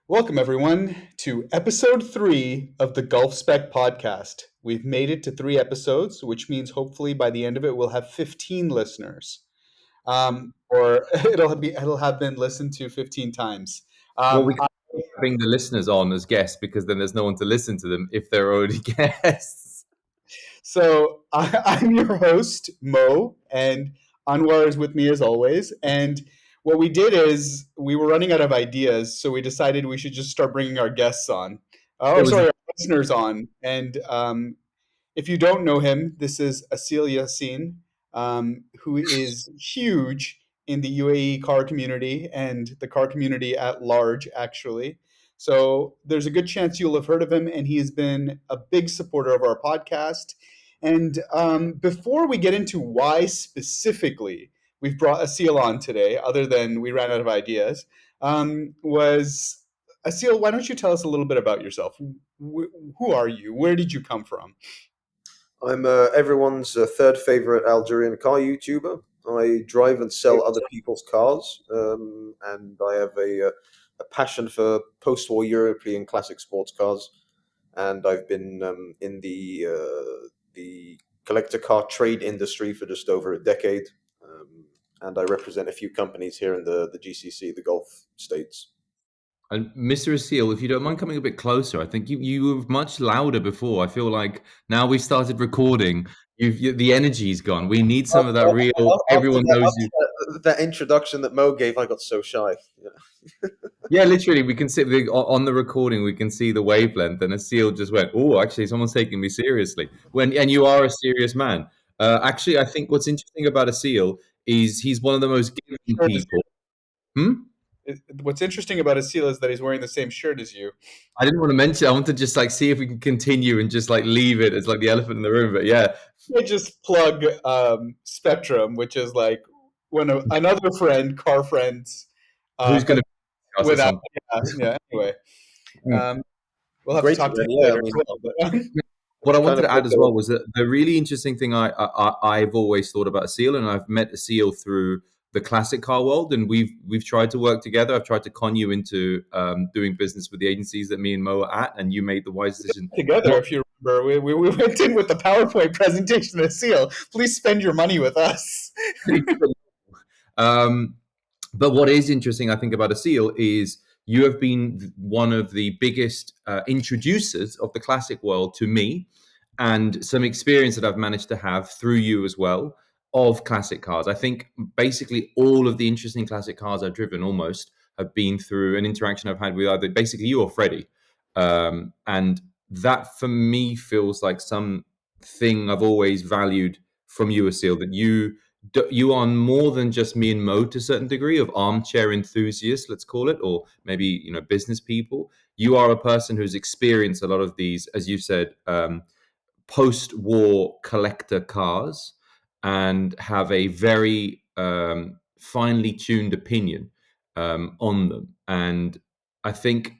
Welcome, everyone, to episode 3 of the Gulf.spec podcast. We've made it to 3 episodes, which means hopefully by the end of it, we'll have 15 listeners. Or it'll have been listened to 15 times. Well, Um, we can bring the listeners on as guests because then there's no one to listen to them if they're already guests. I'm your host, Mo, and Anwar is with me as always. And what we did is we were running out of ideas, so we decided we should just start bringing our guests on. It Or was sorry, our listeners on. And if you don't know him, this is Assyl Yacine, who is huge in the UAE car community and the car community at large, actually. So there's a good chance you'll have heard of him, and he has been a big supporter of our podcast. And before we get into why specifically we've brought Assyl on today, other than we ran out of ideas, was Assyl, why don't you tell us a little bit about yourself? Who are you? Where did you come from? I'm everyone's third favorite Algerian car YouTuber. I drive and sell other people's cars, and I have a passion for post-war European classic sports cars. And I've been in the collector car trade industry for just over a decade, and I represent a few companies here in the GCC, the Gulf states. And Mr. Assyl, if you don't mind coming a bit closer, I think you were much louder before. I feel like now we've started recording, the energy's gone. We need some of that real. Everyone knows you. After that introduction that Mo gave, I got so shy. Yeah. Yeah, literally, we can see on the recording. We can see the wavelength, and Assyl just went, "Oh, actually, someone's taking me seriously." And you are a serious man. Actually, I think what's interesting about Assyl is he's one of the most giving people. Hmm? What's interesting about Assyl is that he's wearing the same shirt as you. I didn't want to mention. I want to just see if we can continue and just leave it as the elephant in the room. But yeah, I just plug Spectrum, which is like another friend, car friends. who's going to discuss Without, something? Anyway, Mm. we'll have Great to talk to event, you yeah. later I mean, as well. But, What I kind wanted of to add as like well was that the really interesting thing I've always thought about Assyl, and I've met Assyl through the classic car world, and we've tried to work together. I've tried to con you into doing business with the agencies that me and Mo are at, and you made the wise decision. together, if you remember, we went in with the PowerPoint presentation of Assyl. Please spend your money with us. But what is interesting, I think, about Assyl is you have been one of the biggest introducers of the classic world to me, and some experience that I've managed to have through you as well of classic cars. I think basically all of the interesting classic cars I've driven almost have been through an interaction I've had with either basically you or Freddie. And that for me feels like something I've always valued from you, Assyl, that you are more than just me and Mo to a certain degree of armchair enthusiasts, let's call it, or maybe business people. You are a person who's experienced a lot of these, as you said, post-war collector cars, and have a very finely tuned opinion on them. And I think,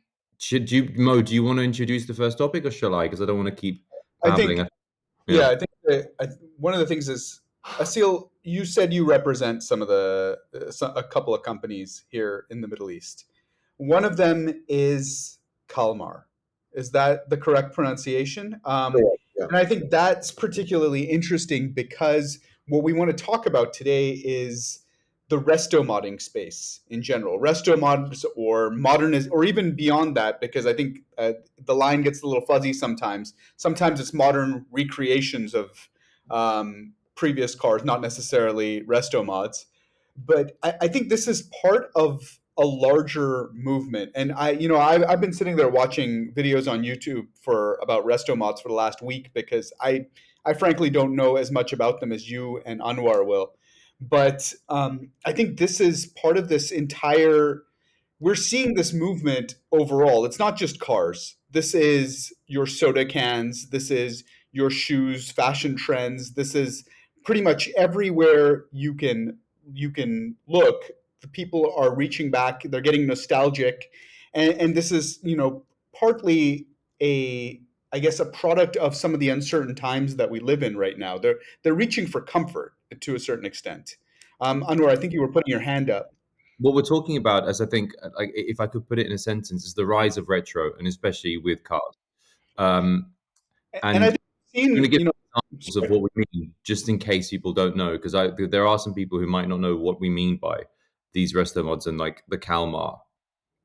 Mo, do you want to introduce the first topic, or shall I? Because I don't want to keep babbling. I think one of the things is, Assyl, you said you represent a couple of companies here in the Middle East. One of them is Kalmar. Is that the correct pronunciation? Yeah. And I think that's particularly interesting because what we want to talk about today is the resto-modding space in general. Resto-mods or modernism, or even beyond that, because I think the line gets a little fuzzy sometimes. Sometimes it's modern recreations of previous cars, not necessarily resto-mods. But I think this is part of a larger movement. And I've been sitting there watching videos on YouTube about resto-mods for the last week because I frankly don't know as much about them as you and Anwar will. But I think this is part of this entire. We're seeing this movement overall. It's not just cars. This is your soda cans. This is your shoes, fashion trends. This is pretty much everywhere you can look. The people are reaching back. They're getting nostalgic, and this is partly I guess a product of some of the uncertain times that we live in right now. They're reaching for comfort to a certain extent. Anwar, I think you were putting your hand up. what we're talking about, as I think, like, if I could put it in a sentence, is the rise of retro, and especially with cars. Um, And I and think we've I'm going to seen, give examples of what we mean, just in case people don't know, because there are some people who might not know what we mean by these resto mods and like the Kalmar.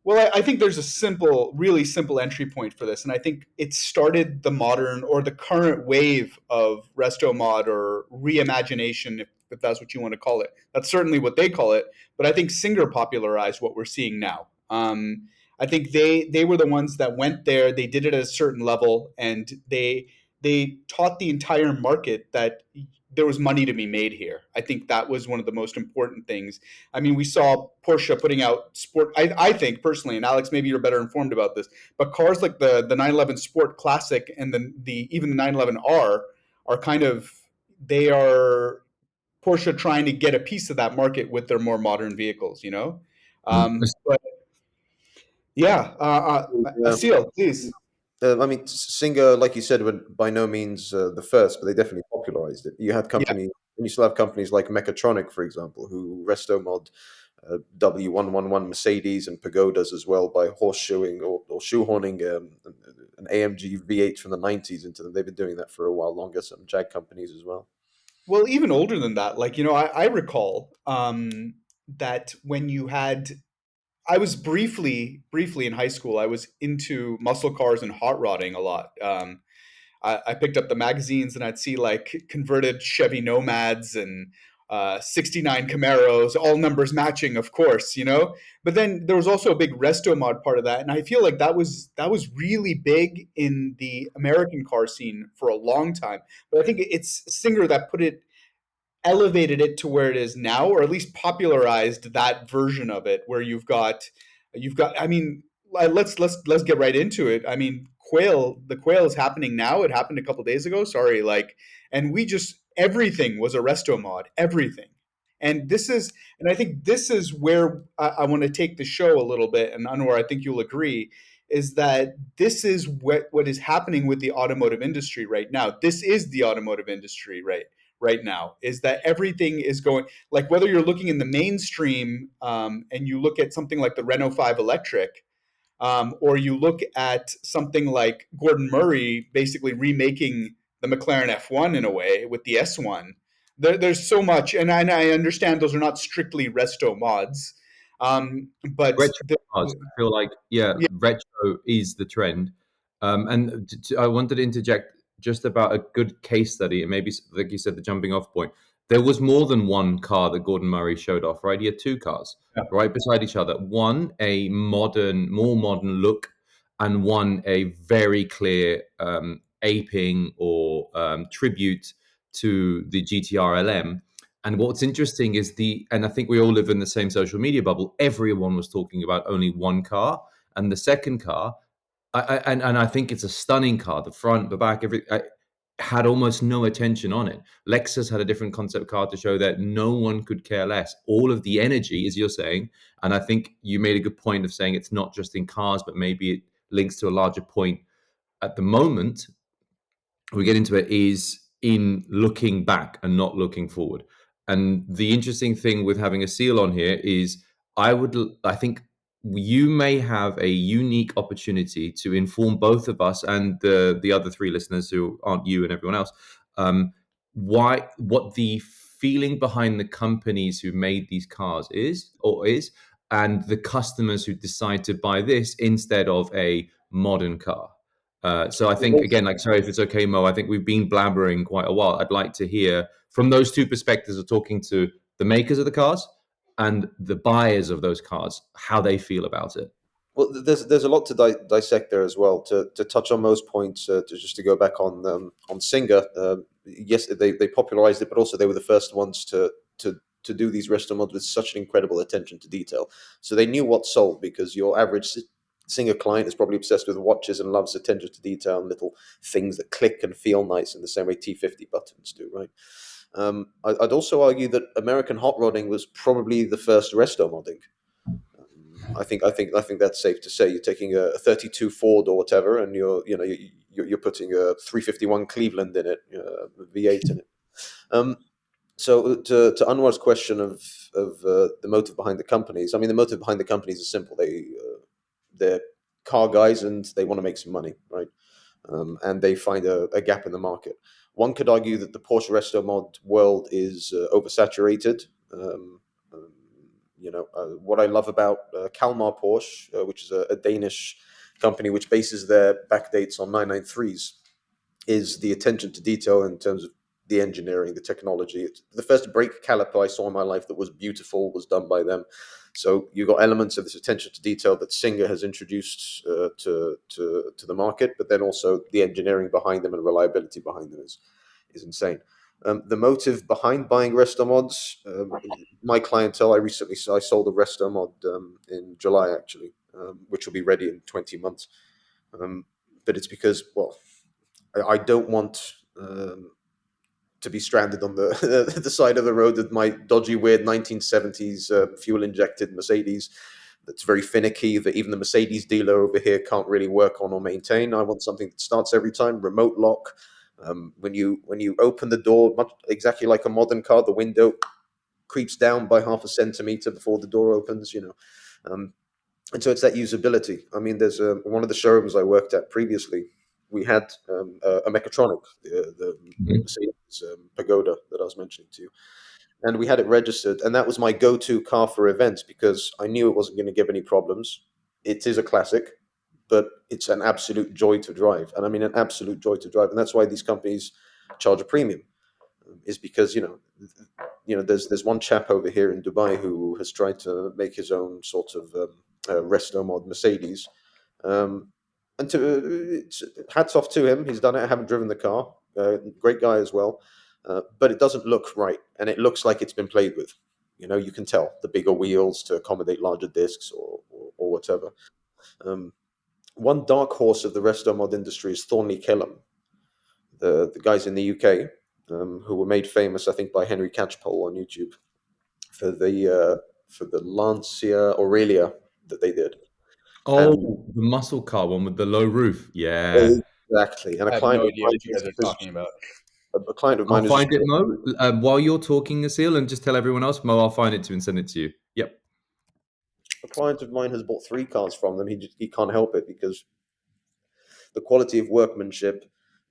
well, I think there's a simple, really simple entry point for this, and I think it started the modern or the current wave of resto mod or reimagination, if that's what you want to call it. That's certainly what they call it. But I think Singer popularized what we're seeing now. I think they were the ones that went there. They did it at a certain level, and they taught the entire market that there was money to be made here. I think that was one of the most important things. I mean, we saw Porsche putting out sport. I think personally, and Alex, maybe you're better informed about this, but cars like the 911 Sport Classic and the even the 911R are kind of, they are Porsche trying to get a piece of that market with their more modern vehicles. Mm. But yeah, Yeah. Assyl, please. I mean, Singer, like you said, were by no means the first, but they definitely popularized it. You had Yeah. companies, and you still have companies like Mechatronic, for example, who Restomod W111 Mercedes and Pagodas as well by horseshoeing or shoehorning an AMG V8 from the 90s into them. They've been doing that for a while longer, some Jag companies as well. Well, even older than that, like, I recall that when you had I was briefly in high school. I was into muscle cars and hot rodding a lot. I picked up the magazines and I'd see like converted Chevy Nomads and 69 Camaros, all numbers matching, of course, But then there was also a big resto mod part of that, and I feel like that was really big in the American car scene for a long time. But I think it's Singer that put it elevated it to where it is now, or at least popularized that version of it, where you've got. I mean, let's get right into it. I mean, the quail is happening now. It happened a couple days ago. Sorry, and we just everything was a resto mod, everything. And I think this is where I want to take the show a little bit, and Anwar, I think you'll agree, is that this is what is happening with the automotive industry right now. This is the automotive industry right now, is that everything is going, like, whether you're looking in the mainstream, and you look at something like the Renault 5 electric, or you look at something like Gordon Murray basically remaking the McLaren F1 in a way with the S1. There's so much, and I understand those are not strictly resto mods, but Retro cars, I feel like, yeah, yeah, retro is the trend. And I wanted to interject just about a good case study, and maybe, like you said, the jumping off point. There was more than one car that Gordon Murray showed off, right? He had two cars yeah. right beside each other. One a more modern look, and one a very clear aping or tribute to the GTR LM. And what's interesting is and I think we all live in the same social media bubble. Everyone was talking about only one car, and the second car, and I think it's a stunning car. The front, the back, had almost no attention on it. Lexus had a different concept car to show that no one could care less. All of the energy, as you're saying, and I think you made a good point of saying it's not just in cars, but maybe it links to a larger point at the moment we get into it, is in looking back and not looking forward. And the interesting thing with having Assyl on here is I think you may have a unique opportunity to inform both of us and the other three listeners who aren't you and everyone else, what the feeling behind the companies who made these cars is, and the customers who decide to buy this instead of a modern car. So I think, again, like, sorry if it's okay, Mo, I think we've been blabbering quite a while. I'd like to hear from those two perspectives of talking to the makers of the cars and the buyers of those cars, how they feel about it. Well, there's a lot to dissect there as well. To touch on most points, to go back on Singer. Yes, they popularized it, but also they were the first ones to do these resto mods with such an incredible attention to detail. So they knew what sold, because your average Singer client is probably obsessed with watches and loves attention to detail and little things that click and feel nice in the same way T50 buttons do, right? I'd also argue that American hot rodding was probably the first resto modding. I think that's safe to say. You're taking a 32 Ford or whatever, and you're putting a 351 Cleveland in it, V8 in it. So to Anwar's question of the motive behind the companies, I mean, the motive behind the companies is simple. They're car guys and they want to make some money, right? And they find a gap in the market. One could argue that the Porsche Resto-mod world is oversaturated. Um, um, what I love about Kalmar Porsche, which is a Danish company which bases their backdates on 993s, is the attention to detail in terms of the engineering, the technology. The first brake caliper I saw in my life that was beautiful was done by them. So you got elements of this attention to detail that Singer has introduced to the market, but then also the engineering behind them and reliability behind them is insane. The motive behind buying Restomods, my clientele, I sold a Restomod in July actually, which will be ready in 20 months. But it's because, well, I don't want to be stranded on the the side of the road with my dodgy, weird 1970s fuel injected Mercedes that's very finicky, that even the Mercedes dealer over here can't really work on or maintain. I want something that starts every time, remote lock. When you open the door, much exactly like a modern car, the window creeps down by half a centimeter before the door opens. And so it's that usability. I mean, there's one of the showrooms I worked at previously. We had a mechatronic, the Mhm. Mercedes Pagoda that I was mentioning to you, and we had it registered, and that was my go-to car for events because I knew it wasn't going to give any problems. It is a classic, but it's an absolute joy to drive, and I mean an absolute joy to drive, and that's why these companies charge a premium, is because there's one chap over here in Dubai who has tried to make his own sort of resto mod Mercedes, um, and hats off to him. He's done it. I haven't driven the car. Great guy as well, but it doesn't look right, and it looks like it's been played with. You can tell the bigger wheels to accommodate larger discs or whatever. Um, One dark horse of the resto mod industry is Thornley Killam, the guys in the UK, who were made famous, I think, by Henry Catchpole on YouTube for the Lancia Aurelia that they did. And Oh, the muscle car one with the low roof. Yeah. exactly, and I have no idea what you guys are talking about. a client of I'll mine has just find it, Mo. While you're talking, Assyl, and just tell everyone else, Mo, I'll find it to and send it to you. Yep. a client of mine has bought 3 cars from them. He can't help it because the quality of workmanship,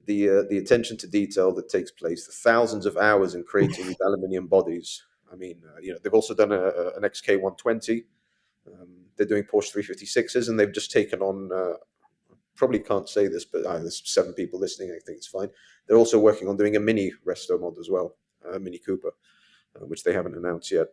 the attention to detail that takes place, the thousands of hours in creating these aluminium bodies. I mean, they've also done an XK120. They're doing Porsche 356s, and they've just taken on. Probably can't say this, but there's 7 people listening. I think it's fine. They're also working on doing a mini Resto mod as well, a Mini Cooper, which they haven't announced yet.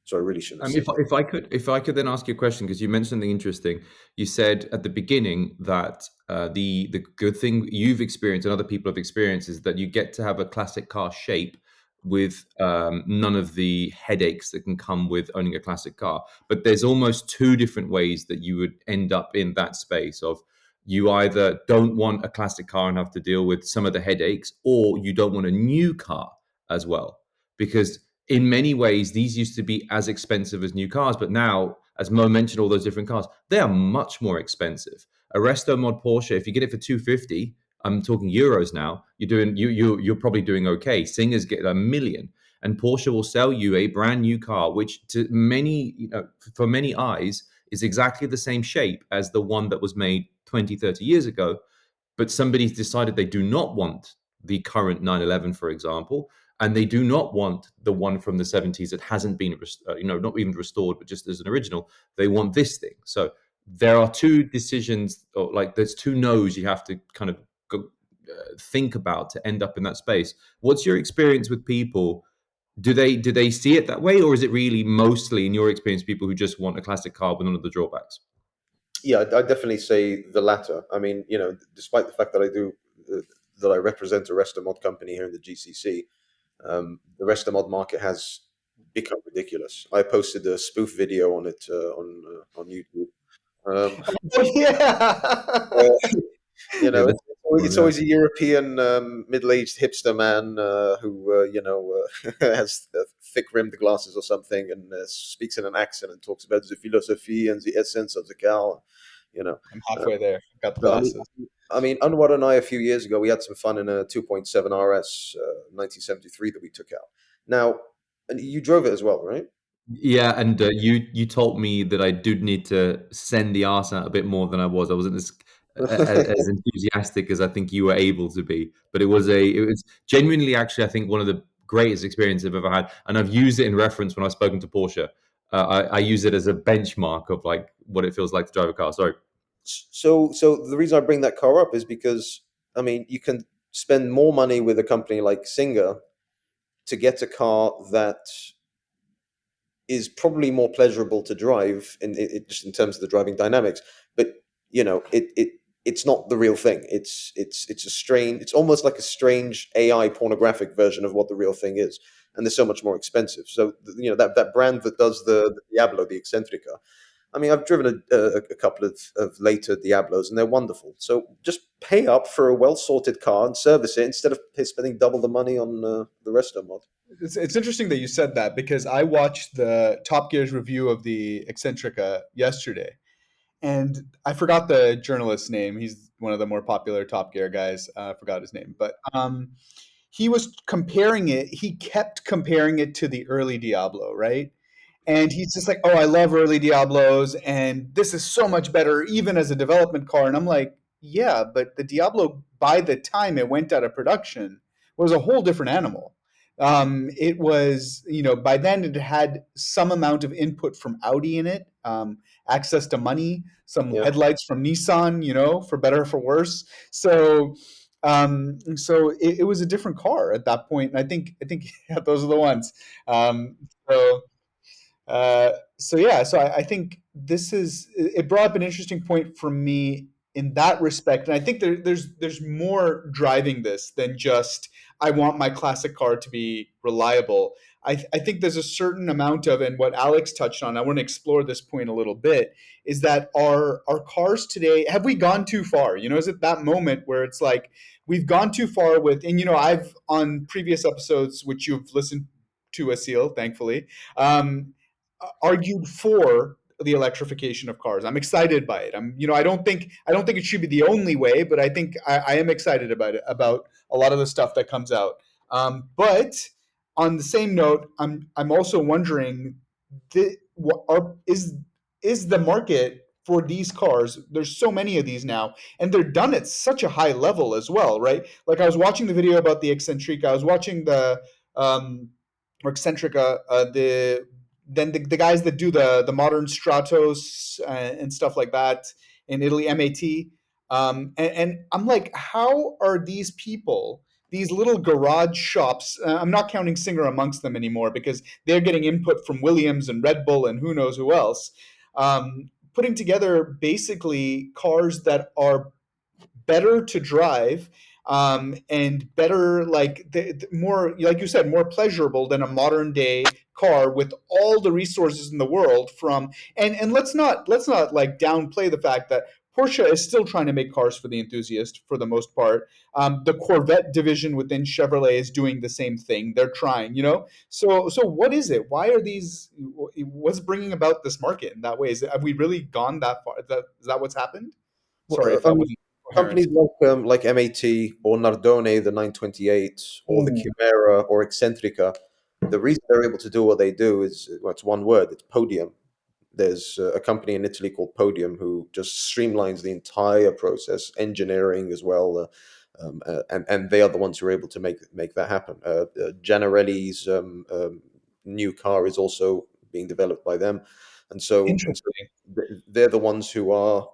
So I really shouldn't have said that. If I could then ask you a question, because you mentioned something interesting. You said at the beginning that the good thing you've experienced and other people have experienced is that you get to have a classic car shape with none of the headaches that can come with owning a classic car. But there's almost 2 different ways that you would end up in that space of you either don't want a classic car and have to deal with some of the headaches, or you don't want a new car as well. Because in many ways, these used to be as expensive as new cars, but now, as Mo mentioned, all those different cars, they are much more expensive. A Resto Mod Porsche, if you get it for 250, I'm talking euros now. You're probably doing okay. Singers get 1 million, and Porsche will sell you a brand new car, which to many, for many eyes, is exactly the same shape as the one that was made 20, 30 years ago. But somebody's decided they do not want the current 911, for example, and they do not want the one from the 70s that hasn't been, not even restored, but just as an original. They want this thing. So there are 2 decisions, or like there's 2 no's you have to kind of think about to end up in that space. What's your experience with people? Do they see it that way, or is it really mostly, in your experience, people who just want a classic car with none of the drawbacks? Yeah, I definitely say the latter. I mean, despite the fact that that I represent a Resto mod company here in the GCC, the Resto mod market has become ridiculous. I posted a spoof video on it on YouTube. Um, Yeah. Yeah, that's it's yeah. always a European middle-aged hipster man who has thick-rimmed glasses or something and speaks in an accent and talks about the philosophy and the essence of the car. You know, I'm uh, halfway there. Got the but glasses. I mean, Anwar and I a few years ago we had some fun in a 2.7 RS 1973 that we took out. Now, and you drove it as well, right? Yeah, and you told me that I do need to send the arse out a bit more than I was. I wasn't as enthusiastic as I think you were able to be, but it was genuinely actually I think one of the greatest experiences I've ever had, and I've used it in reference when I've spoken to Porsche. I use it as a benchmark of like what it feels like to drive a car. Sorry. So the reason I bring that car up is because I mean you can spend more money with a company like Singer to get a car that is probably more pleasurable to drive just in terms of the driving dynamics. But you know, it's not the real thing. It's a strange. It's almost like a strange AI pornographic version of what the real thing is, and they're so much more expensive. So you know that brand that does the Diablo, the Eccentrica. I mean, I've driven a couple of later Diablos, and they're wonderful. So just pay up for a well sorted car and service it instead of spending double the money on the Resto-mod. It's interesting that you said that because I watched the Top Gear's review of the Eccentrica yesterday, and I forgot the journalist's name. He's one of the more popular Top Gear guys. I forgot his name, but he was comparing it. He kept comparing it to the early Diablo, right? And he's just like, "Oh, I love early Diablos, and this is so much better, even as a development car." And I'm like, "Yeah, but the Diablo, by the time it went out of production, was a whole different animal. It was, by then it had some amount of input from Audi in it, access to money, some Yeah. headlights from Nissan, for better or for worse. So it was a different car at that point, and I think yeah, those are the ones. So I think it brought up an interesting point for me in that respect, and I think there's more driving this than just I want my classic car to be reliable. I think there's a certain amount of, and what Alex touched on, I want to explore this point a little bit, is that our cars today, have we gone too far? Is it that moment where it's like we've gone too far with, and I've on previous episodes, which you've listened to, Assyl, thankfully, argued for the electrification of cars. I'm excited by it. I don't think it should be the only way, but I think I am excited about it, about a lot of the stuff that comes out. But on the same note, I'm also wondering, is the market for these cars? There's so many of these now, and they're done at such a high level as well, right? Like I was watching the video about the Eccentrica. I was watching the or Eccentrica, the guys that do the modern Stratos and stuff like that in Italy, MAT. And I'm like, how are these people, these little garage shops? I'm not counting Singer amongst them anymore because they're getting input from Williams and Red Bull and who knows who else, putting together basically cars that are better to drive, and better, like more, like you said, more pleasurable than a modern day car with all the resources in the world. And let's not like downplay the fact that Porsche is still trying to make cars for the enthusiast for the most part. The Corvette division within Chevrolet is doing the same thing. They're trying. So what is it? Why are these? What's bringing about this market in that way? Have we really gone that far? Is that what's happened? Sorry Well, if that wasn't coherent. companies like MAT or Nardone, the 928, or the Mhm. Chimera or Eccentrica, the reason they're able to do what they do is, well, it's one word, it's podium. There's a company in Italy called Podium who just streamlines the entire process, engineering as well, and they are the ones who are able to make that happen. Gianarelli's new car is also being developed by them, and so Interesting. they're the ones who are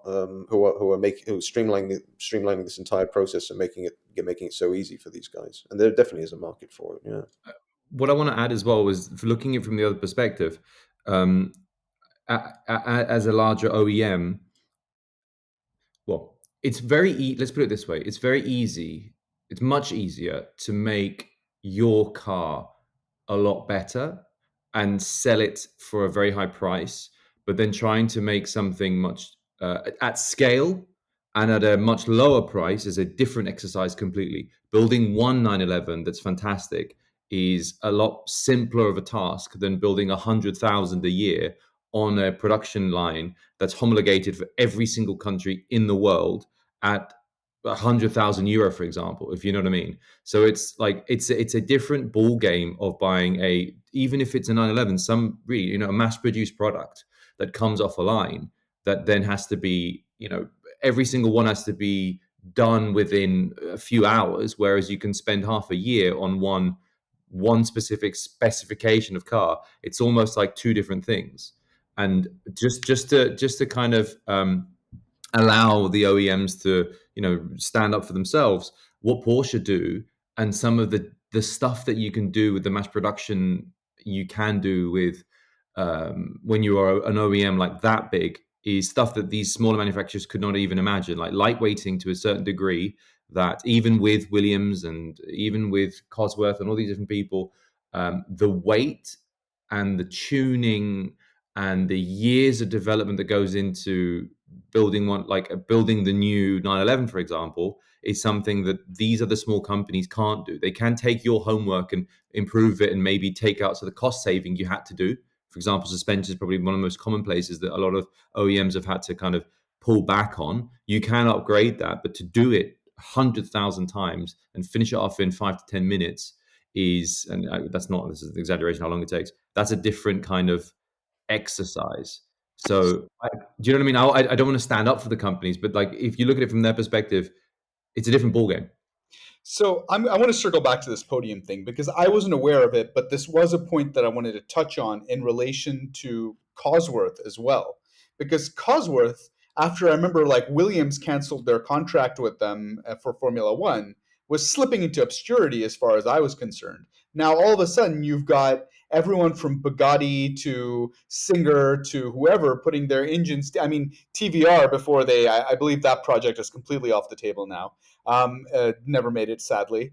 streamlining this entire process and making it so easy for these guys. And there definitely is a market for it. Yeah. What I want to add as well was looking at it from the other perspective. Um, as a larger OEM, well, it's let's put it this way: it's very easy. It's much easier to make your car a lot better and sell it for a very high price, but then trying to make something much at scale and at a much lower price is a different exercise completely. Building one 911 that's fantastic is a lot simpler of a task than building 100,000 a year on a production line that's homologated for every single country in the world at 100,000 euro, for example, if you know what I mean. So it's like it's a different ball game of buying a, even if it's a 911, some really, a mass produced product that comes off a line that then has to be, every single one has to be done within a few hours, whereas you can spend half a year on one specific specification of car. It's almost like two different things. And just to kind of allow the OEMs to stand up for themselves. What Porsche do, and some of the stuff that you can do with the mass production, you can do with when you are an OEM like that big, is stuff that these smaller manufacturers could not even imagine, like lightweighting to a certain degree. That even with Williams and even with Cosworth and all these different people, the weight and the tuning and the years of development that goes into building one, like building the new 911, for example, is something that these other small companies can't do. They can take your homework and improve it and maybe take out so the cost saving you had to do. For example, suspension is probably one of the most common places that a lot of OEMs have had to kind of pull back on. You can upgrade that, but to do it 100,000 times and finish it off in 5 to 10 minutes is, and this is an exaggeration how long it takes. That's a different kind of exercise. So, do you know what I mean? I don't want to stand up for the companies, but like if you look at it from their perspective, it's a different ballgame. So I want to circle back to this podium thing because I wasn't aware of it, but this was a point that I wanted to touch on in relation to Cosworth as well. Because Cosworth, after I remember like Williams canceled their contract with them for Formula One, was slipping into obscurity as far as I was concerned. Now all of a sudden you've got everyone from Bugatti to Singer to whoever putting their engines. I mean TVR before I believe that project is completely off the table now. Never made it, sadly.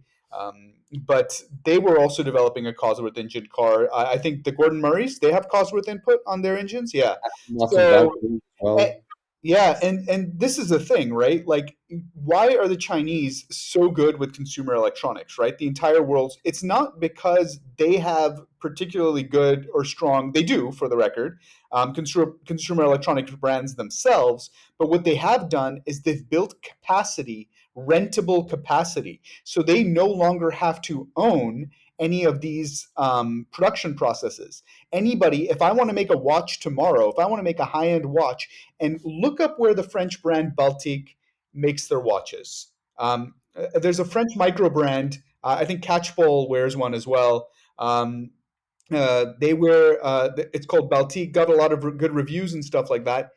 But they were also developing a Cosworth engine car. I think the Gordon Murrays, they have Cosworth input on their engines. Yeah. Martin So Valkyrie as eh, well. yeah, and this is the thing, right? Like, why are the Chinese so good with consumer electronics, right? The entire world. It's not because they have particularly good or strong. They do, for the record, consumer electronics brands themselves. But what they have done is they've built capacity, rentable capacity, so they no longer have to own any of these production processes. Anybody, if I want to make a watch tomorrow, if I want to make a high-end watch, and look up where the French brand Baltic makes their watches. There's a French micro brand. I think Catchpole wears one as well. They wear. It's called Baltic. Got a lot of good reviews and stuff like that.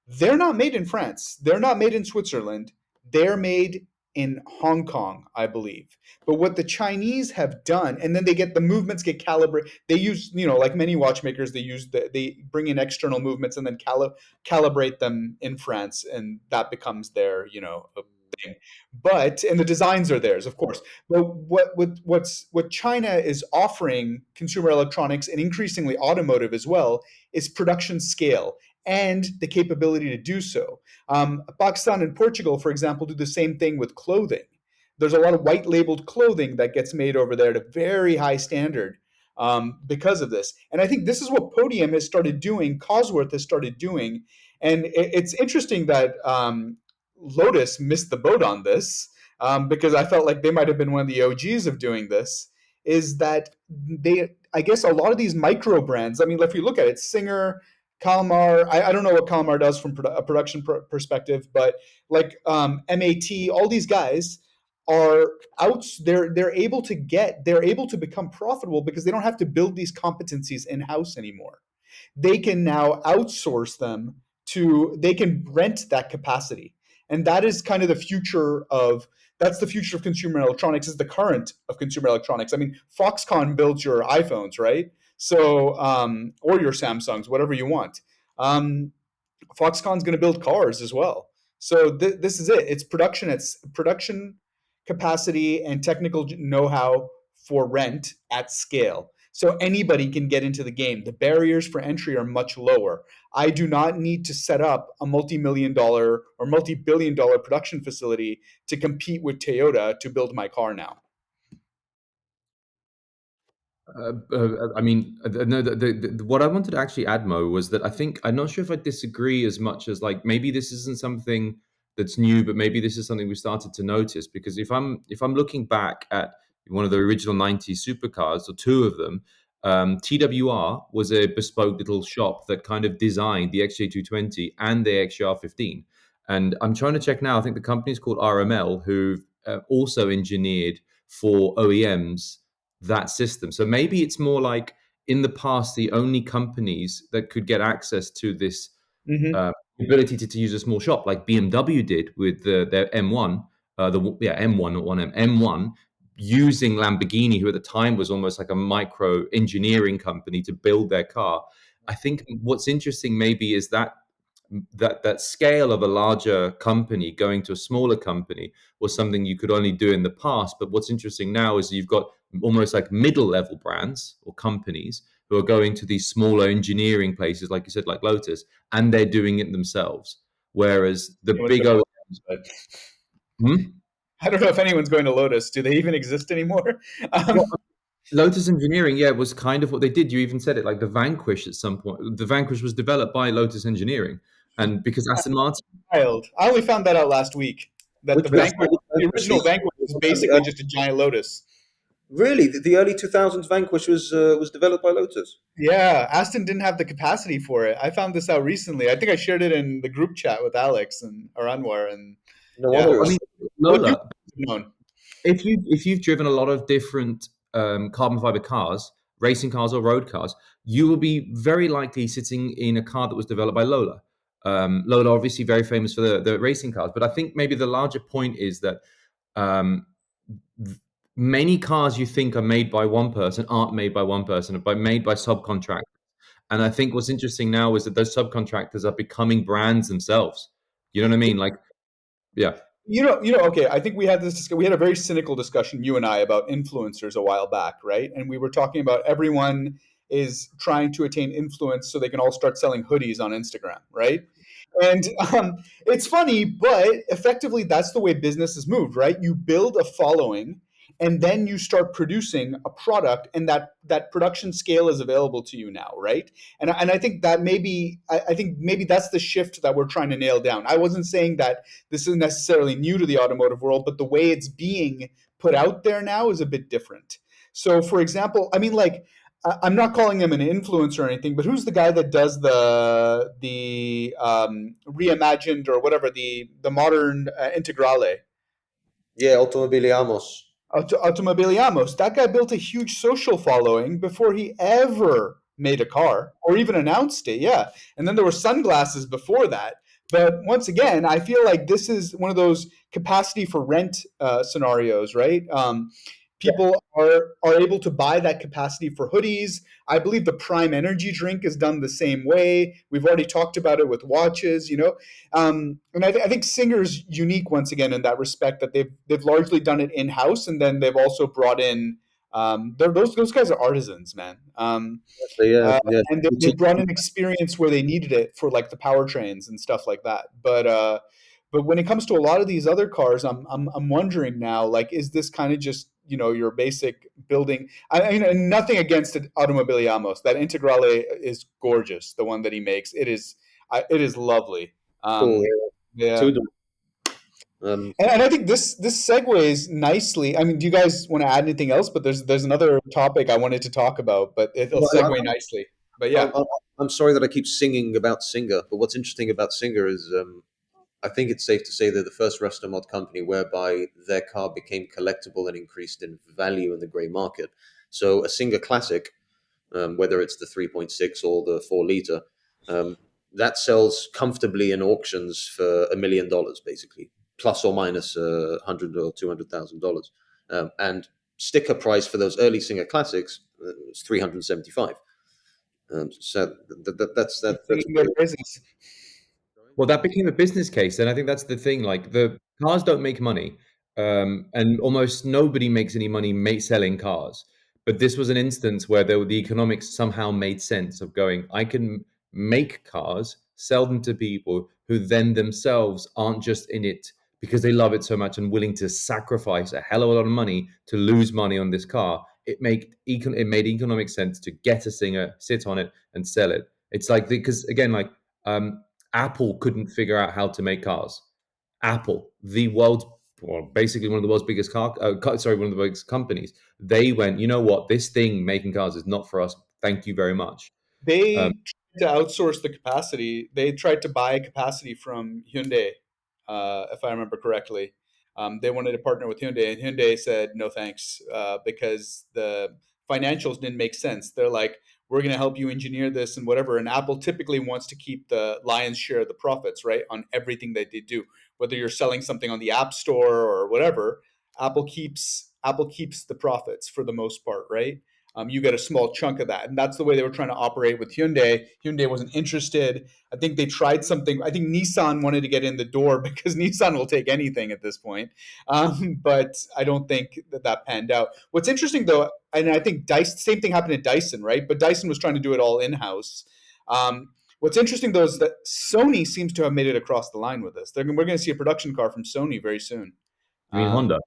They're not made in France. They're not made in Switzerland. They're made in Hong Kong, I believe. But what the Chinese have done, and then they get the movements get calibrated. They use, like many watchmakers, they bring in external movements and then calibrate them in France, and that becomes their, thing. But and the designs are theirs, of course. But what China is offering consumer electronics and increasingly automotive as well is production scale and the capability to do so. Pakistan and Portugal, for example, do the same thing with clothing. There's a lot of white labeled clothing that gets made over there at a very high standard because of this. And I think this is what Podium has started doing, Cosworth has started doing. And it's interesting that Lotus missed the boat on this because I felt like they might have been one of the OGs of doing this. Is that I guess a lot of these micro brands, I mean, if you look at it, Singer, Kalmar. I don't know what Kalmar does from a production perspective, but like MAT, all these guys are out. They're able to become profitable because they don't have to build these competencies in house anymore. They can now outsource them to. They can rent that capacity, and that is kind of the future of. That's the future of consumer electronics. Is the current of consumer electronics. I mean, Foxconn builds your iPhones, right? So, or your Samsungs, whatever you want. Foxconn's going to build cars as well. So this is it. It's production. It's production capacity and technical know-how for rent at scale. So anybody can get into the game. The barriers for entry are much lower. I do not need to set up a multi-million dollar or multi-billion dollar production facility to compete with Toyota to build my car now. I mean, no. What I wanted to actually add, Mo, was that I'm not sure if I disagree as much as like maybe this isn't something that's new, but maybe this is something we started to notice. Because if I'm looking back at one of the original '90s supercars, or two of them, TWR was a bespoke little shop that kind of designed the XJ220 and the XJR15. And I'm trying to check now. I think the company is called RML, who've also engineered for OEMs that system. So maybe it's more like in the past, the only companies that could get access to this Hmm. ability to use a small shop, like BMW did with their M1, M1, not one M1, using Lamborghini, who at the time was almost like a micro engineering company to build their car. I think what's interesting maybe is that scale of a larger company going to a smaller company was something you could only do in the past. But what's interesting now is you've got almost like middle level brands or companies who are going to these smaller engineering places, like you said, like Lotus, and they're doing it themselves. Whereas the Anyone's big going to O, Lotus, but hmm? I don't know if anyone's going to Lotus. Do they even exist anymore? Well, Um, Lotus Engineering, yeah, was kind of what they did. You even said it, like the Vanquish at some point. The Vanquish was developed by Lotus Engineering, and because Aston Martin. Wild. I only found that out last week. That the Which was Vanquish, the original the Vanquish, is basically just a giant Lotus. really the early 2000s Vanquish was developed by Lotus. Yeah, Aston didn't have the capacity for it. I found this out recently. I think I shared it in the group chat with Alex and Aranwar, and No yeah. wonder Well, it I was. mean, Well, you Lola, known. if you've driven a lot of different carbon fiber cars, racing cars or road cars, you will be very likely sitting in a car that was developed by Lola. Lola, obviously, very famous for the racing cars, but I think maybe the larger point is that um, many cars you think are made by one person aren't made by one person, but made by subcontractors. And I think what's interesting now is that those subcontractors are becoming brands themselves. You know what I mean? Like, yeah. Okay. I think we had we had a very cynical discussion, you and I, about influencers a while back, right? And we were talking about everyone is trying to attain influence so they can all start selling hoodies on Instagram, right? And it's funny, but effectively, that's the way business has moved, right? You build a following, and then you start producing a product, and that production scale is available to you now, right? And I think that I think maybe that's the shift that we're trying to nail down. I wasn't saying that this is necessarily new to the automotive world, but the way it's being put out there now is a bit different. So, for example, I mean, like, I'm not calling him an influencer or anything, but who's the guy that does the reimagined or whatever the modern Integrale? Yeah, Automobiliamos. Automobiliamos. That guy built a huge social following before he ever made a car or even announced it. Yeah. And then there were sunglasses before that. But once again, I feel like this is one of those capacity for rent scenarios, right? People are able to buy that capacity for hoodies. I believe the Prime Energy drink is done the same way. We've already talked about it with watches, and I think Singer's unique once again in that respect that they've largely done it in house, and then they've also brought in those guys are artisans, man. So yeah, yeah. And they brought in experience where they needed it for like the powertrains and stuff like that. But when it comes to a lot of these other cars, I'm wondering now, like, is this kind of just your basic building? I mean, and nothing against it, Automobiliamos. That Integrale is gorgeous. The one that he makes, it is lovely. Cool. Yeah. Two. And I think this segues nicely. I mean, do you guys want to add anything else? But there's another topic I wanted to talk about, but it'll Well, segue nicely. But I'm, yeah, I'm, I'm sorry that I keep singing about Singer, but what's interesting about Singer is I think it's safe to say they're the first Resto-mod company whereby their car became collectible and increased in value in the grey market. So a Singer Classic, whether it's the 3.6 or the 4 liter, that sells comfortably in auctions for $1 million, basically, plus or minus $100 or $200,000. And sticker price for those early Singer Classics was 375. So that's singing their praises. Well, that became a business case, and I think that's the thing. Like the cars don't make money, and almost nobody makes any money selling cars. But this was an instance where the economics somehow made sense of going. I can make cars, sell them to people who then themselves aren't just in it because they love it so much and willing to sacrifice a hell of a lot of money to lose money on this car. It made economic sense to get a Singer, sit on it, and sell it. It's like because again, like. Apple couldn't figure out how to make cars. Apple, the world's well, basically one of the world's biggest one of the biggest companies. They went, you know what, this thing making cars is not for us. Thank you very much. Um, They tried to outsource the capacity. They tried to buy capacity from Hyundai, if I remember correctly. They wanted to partner with Hyundai, and Hyundai said no thanks because the financials didn't make sense. They're like, we're going to help you engineer this and whatever. And Apple typically wants to keep the lion's share of the profits, right, on everything that they do. Whether you're selling something on the App Store or whatever, Apple keeps the profits for the most part, right? You get a small chunk of that. And that's the way they were trying to operate with Hyundai. Hyundai wasn't interested. I think they tried something. I think Nissan wanted to get in the door because Nissan will take anything at this point. But I don't think that panned out. What's interesting though, and I think Dyson, same thing happened at Dyson, right? But Dyson was trying to do it all in house. What's interesting though is that Sony seems to have made it across the line with this. We're going to see a production car from Sony very soon. you mean Um, Honda?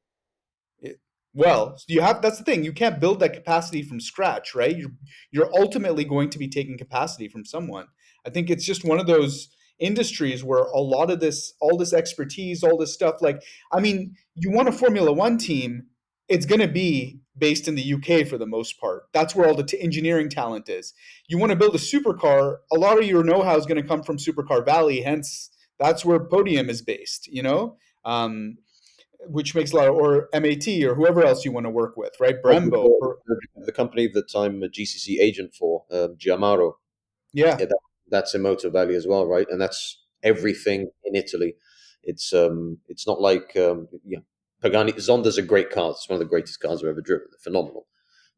well, you have that's the thing. You can't build that capacity from scratch, right? You're ultimately going to be taking capacity from someone. I think it's just one of those industries where a lot of this, all this expertise, all this stuff, like, I mean, you want a Formula One team, it's going to be based in the UK for the most part. That's where all the engineering talent is. You want to build a supercar, a lot of your know-how is going to come from Supercar Valley. Hence, that's where Podium is based. Which makes a lot of, or MAT or whoever else you want to work with, right? Like Brembo, the company that I'm a GCC agent for, Giamaro, yeah. yeah, that's in Motor Valley as well, right? And that's everything in Italy. It's not like yeah, Pagani. Zonda's a great car. It's one of the greatest cars I've ever driven. They're phenomenal.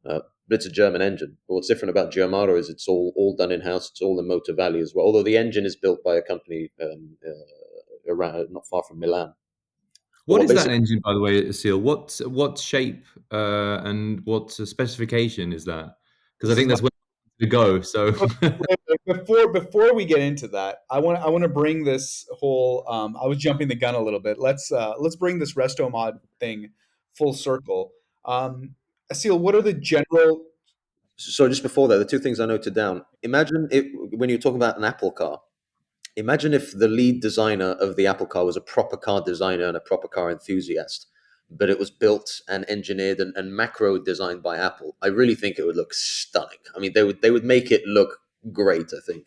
But it's a German engine. But what's different about Giamaro is it's all done in house. It's all in Motor Valley as well. Although the engine is built by a company around not far from Milan. But What what is that basically engine, by the way, Assyl? What shape and what specification is that? Because I This is think my that's where to go. So before we get into that, I want to bring this whole. I was jumping the gun a little bit. Let's bring this resto mod thing full circle. Asil, what are the general? so just before that, the two things I noted down. Imagine if when you're talking about an Apple car, imagine if the lead designer of the Apple car was a proper car designer and a proper car enthusiast, but it was built and engineered and macro designed by Apple. I really think it would look stunning. I mean, they would make it look great. I think,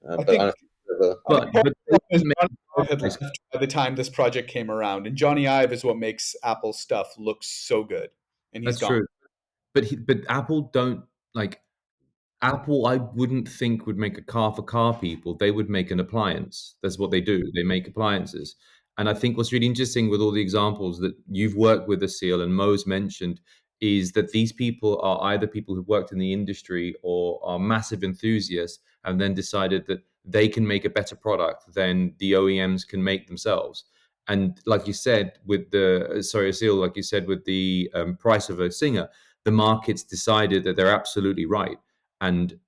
I but I think don't think I think part but of they the problem is can make Johnny Ive had nice. left by the time this project came around, and Johnny Ive is what makes Apple stuff look so good, and he's That's gone. true. But Apple don't like Apple, I wouldn't think would make a car for car people. They would make an appliance. That's what they do. They make appliances. And I think what's really interesting with all the examples that you've worked with, Asil and Mo's mentioned, is that these people are either people who've worked in the industry or are massive enthusiasts and then decided that they can make a better product than the OEMs can make themselves. And like you said, with the, sorry, Asil, like you said, with the price of a Singer, the market's decided that they're absolutely right. And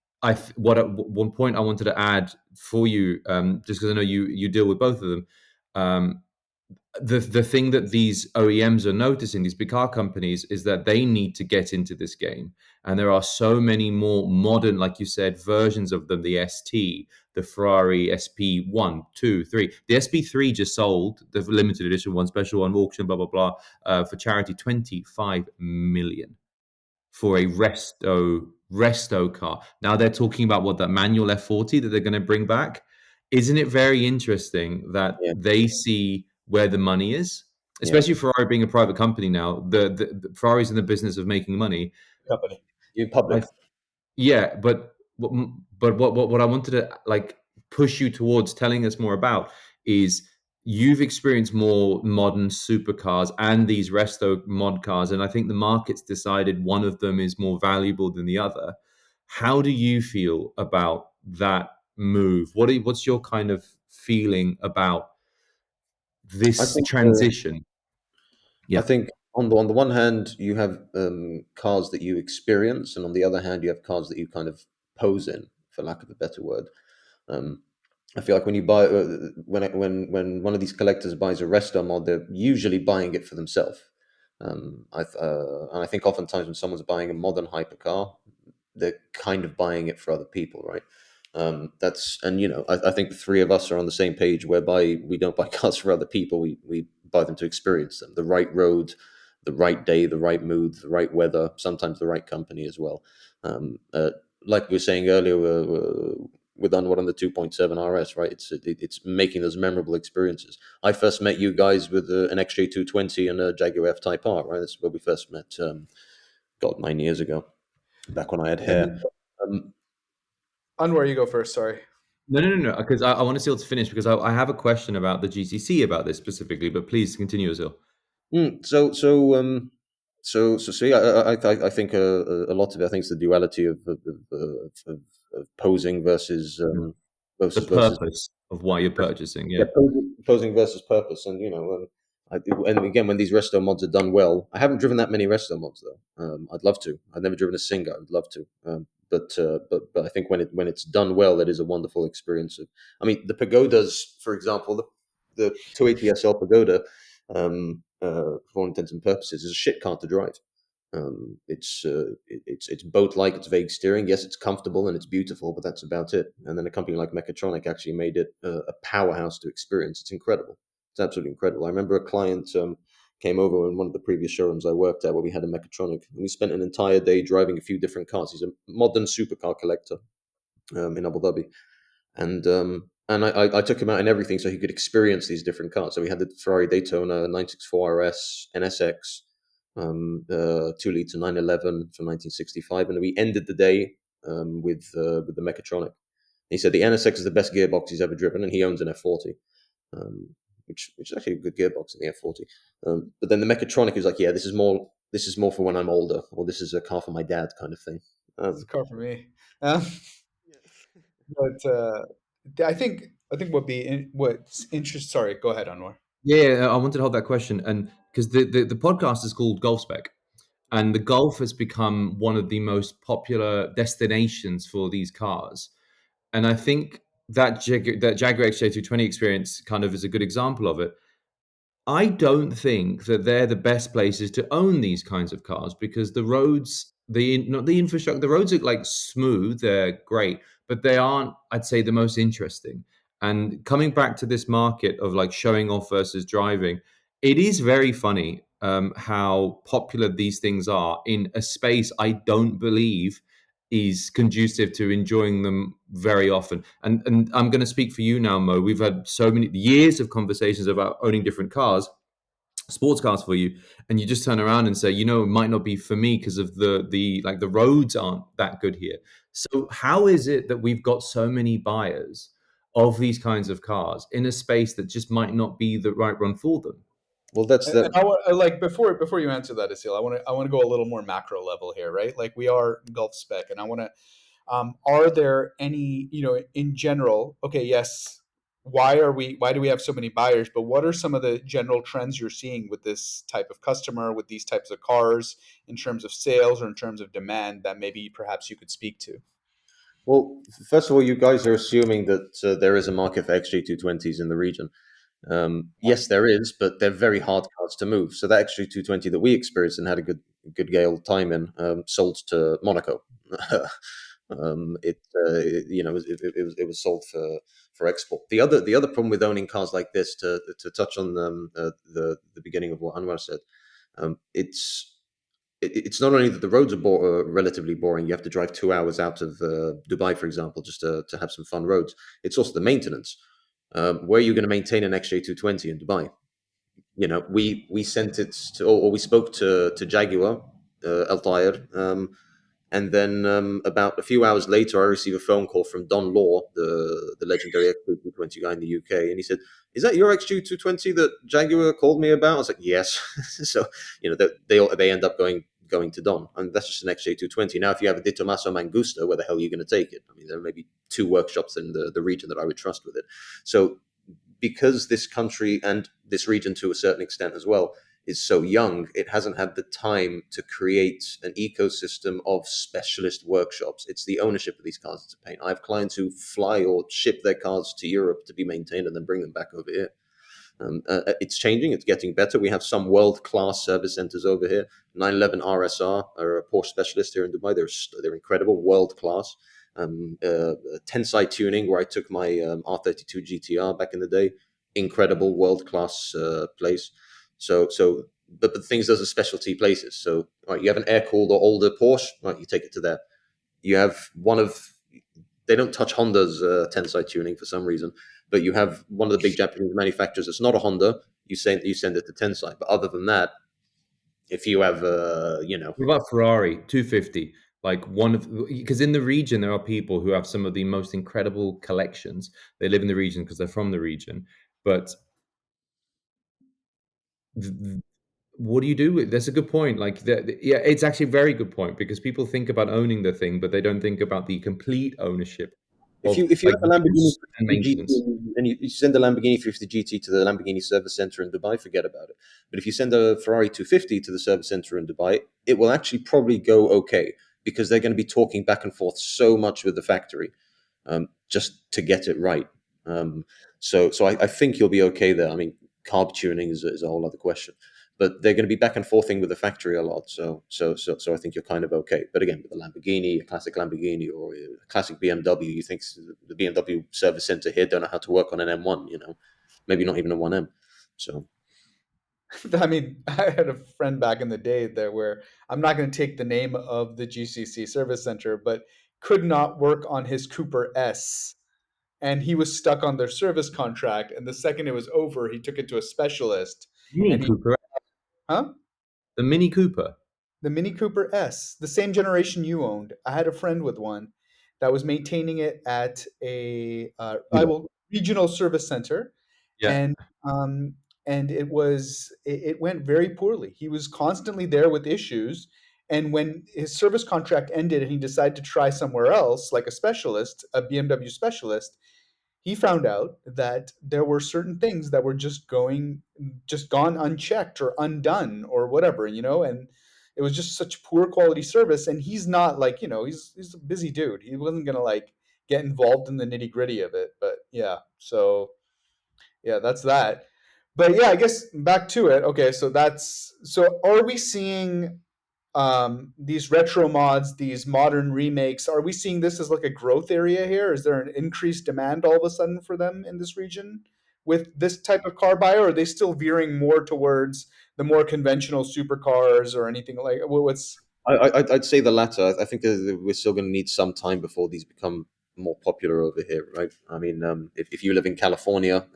one point I wanted to add for you, just because I know you deal with both of them. Um, the thing that these OEMs are noticing, these big car companies, is that they need to get into this game, and there are so many more modern, like you said, versions of them. The ST, the Ferrari SP one, two, three. The SP3 just sold the limited edition one, special one, auction, blah blah blah, for charity, 25 million for a resto car. Now they're talking about what that manual F40 that they're going to bring back. Isn't it very interesting that yeah, they see where the money is, yeah. especially Ferrari being a private company now? The Ferrari's in the business of making money. Company. You public. I yeah, but what I wanted to like push you towards telling us more about is you've experienced more modern supercars and these resto mod cars, and I think the market's decided one of them is more valuable than the other. How do you feel about that move? What's your kind of feeling about I this think. transition? I Yeah, think on the one hand you have cars that you experience, and on the other hand you have cars that you kind of pose in, for lack of a better word. Um, I feel like when you buy when one of these collectors buys a resto mod, they're usually buying it for themselves. And I think oftentimes when someone's buying a modern hypercar, they're kind of buying it for other people, right? That's and I think the three of us are on the same page, whereby we don't buy cars for other people. We buy them to experience them. The right road, the right day, the right mood, the right weather. Sometimes the right company as well. Um, uh, like we were saying earlier, we're done what on the 2.7 RS, right? It's making those memorable experiences. I first met you guys with an XJ220 and a Jaguar F Type R, right? That's where we first met. God, 9 years ago, back when I had And hair. then, Um, Anwar, you go first. Sorry. No, because I want to see to finish because I have a question about the GCC about this specifically, but please continue, Azil. Mm, so see, I think a lot of it, I think it's the duality of posing versus The versus purpose of why you're purchasing, yeah, yeah. posing versus purpose, and and again, when these resto mods are done well, I haven't driven that many resto mods though. I'd love to. I've never driven a Singer. I'd love to. But I think when it's done well, it is a wonderful experience. I mean, the pagodas, for example, the 280 SL Pagoda, for all intents and purposes, is a shit car to drive. It's boat like, it's vague steering. Yes, it's comfortable and it's beautiful, but that's about it. And then a company like Mechatronic actually made it a powerhouse to experience. It's incredible. It's absolutely incredible. I remember a client came over in one of the previous showrooms I worked at where we had a Mechatronic, and we spent an entire day driving a few different cars. He's a modern supercar collector in Abu Dhabi, and I took him out in everything so he could experience these different cars. So we had the Ferrari Daytona 964 RS, NSX, 2 liter 911 from 1965, and we ended the day with the Mechatronic. He said the NSX is the best gearbox he's ever driven, and he owns an F40, which is actually a good gearbox in the F40. But then the Mechatronic is like, yeah, this is more for when I'm older, or this is a car for my dad, kind of thing. It's a Um, car for me. Um, but I think what's interest. Sorry, go ahead, Anwar. Yeah, I wanted to hold that question, and because the podcast is called Gulf Spec, and the Gulf has become one of the most popular destinations for these cars, and I think that Jaguar XJ220 experience kind of is a good example of it. I don't think that they're the best places to own these kinds of cars because the roads, not the infrastructure, the roads are like smooth, they're great, but they aren't, I'd say, the most interesting. And coming back to this market of like showing off versus driving, it is very funny how popular these things are in a space I don't believe is conducive to enjoying them very often. And I'm going to speak for you now, Mo. We've had so many years of conversations about owning different cars, sports cars for you, and you just turn around and say, it might not be for me because of the roads aren't that good here. So how is it that we've got so many buyers of these kinds of cars in a space that just might not be the right one for them? well, that's And that. I want like before you answer that, Asil, I want to go a little more macro level here, right? Like we are Gulf Spec, and I want to. Are there any, in general? Okay, yes. Why do we have so many buyers? But what are some of the general trends you're seeing with this type of customer, with these types of cars, in terms of sales or in terms of demand that maybe perhaps you could speak to? Well, first of all, you guys are assuming that there is a market for XJ220s in the region. Yes, there is, but they're very hard cars to move. So that XJ220 that we experienced and had a good gale time in sold to Monaco. It was sold for export. The other problem with owning cars like this, to touch on the beginning of what Anwar said, it's not only that the roads are relatively boring. You have to drive 2 hours out of Dubai, for example, just to have some fun roads. It's also the maintenance. Where are you going to maintain an XJ220 in Dubai? We sent it to, or we spoke to Jaguar, Al Tayr, and then about a few hours later, I received a phone call from Don Law, the legendary XJ220 guy in the UK, and he said, "Is that your XJ220 that Jaguar called me about?" I was like, "Yes." So they end up going to Don, and that's just an XJ220. Now, if you have a Di Tommaso Mangusta, where the hell are you going to take it? I mean, there may be two workshops in the region that I would trust with it. So because this country and this region to a certain extent as well is so young, it hasn't had the time to create an ecosystem of specialist workshops. It's the ownership of these cars that's a pain. I have clients who fly or ship their cars to Europe to be maintained and then bring them back over here. It's changing. It's getting better. We have some world-class service centers over here. 911 RSR are a Porsche specialist here in Dubai. They're incredible, world-class. Tensai tuning, where I took my R32 GTR back in the day. Incredible, world class place. But the things, those are specialty places. So, right, you have an air cooled or older Porsche, right? You take it to there. You have one of, they don't touch Honda's Tensai tuning for some reason, but you have one of the big Japanese manufacturers. It's not a Honda. You send it to Tensai. But other than that, if you have, What about Ferrari 250? Like one of, because in the region there are people who have some of the most incredible collections. They live in the region because they're from the region. But what do you do with? That's a good point. Like, yeah, it's actually a very good point because people think about owning the thing, but they don't think about the complete ownership if of you like have a Lamborghini use and 50 GT maintenance. and you send a Lamborghini 50 GT to the Lamborghini service center in Dubai, forget about it. But if you send a Ferrari 250 to the service center in Dubai, it will actually probably go okay, because they're going to be talking back and forth so much with the factory, just to get it right. Um, so I think you'll be okay there. I mean, carb tuning is a whole other question, but they're going to be back and forthing with the factory a lot. So I think you're kind of okay. But again, with a Lamborghini, a classic Lamborghini, or a classic BMW, you think the BMW service center here don't know how to work on an M1, maybe not even a 1M. So I mean, I had a friend back in the day there where I'm not going to take the name of the GCC service center, but could not work on his Cooper S. And he was stuck on their service contract. And the second it was over, he took it to a specialist. Mini And he, Cooper, huh? the Mini Cooper. The Mini Cooper S, the same generation you owned. I had a friend with one that was maintaining it at a I Yeah. will regional service center, Yeah. and um, it went very poorly. He was constantly there with issues, and when his service contract ended and he decided to try somewhere else, like a specialist, a BMW specialist, he found out that there were certain things that were just gone unchecked or undone or whatever, and it was just such poor quality service. And he's not like, he's a busy dude. He wasn't gonna like get involved in the nitty gritty of it. But yeah, so yeah, that's that. But yeah, I guess back to it. Okay, so are we seeing these retro mods, these modern remakes? Are we seeing this as like a growth area here? Is there an increased demand all of a sudden for them in this region with this type of car buyer? Or are they still veering more towards the more conventional supercars or anything like what's I'd say the latter. I think that we're still going to need some time before these become more popular over here, right? I mean, if you live in California,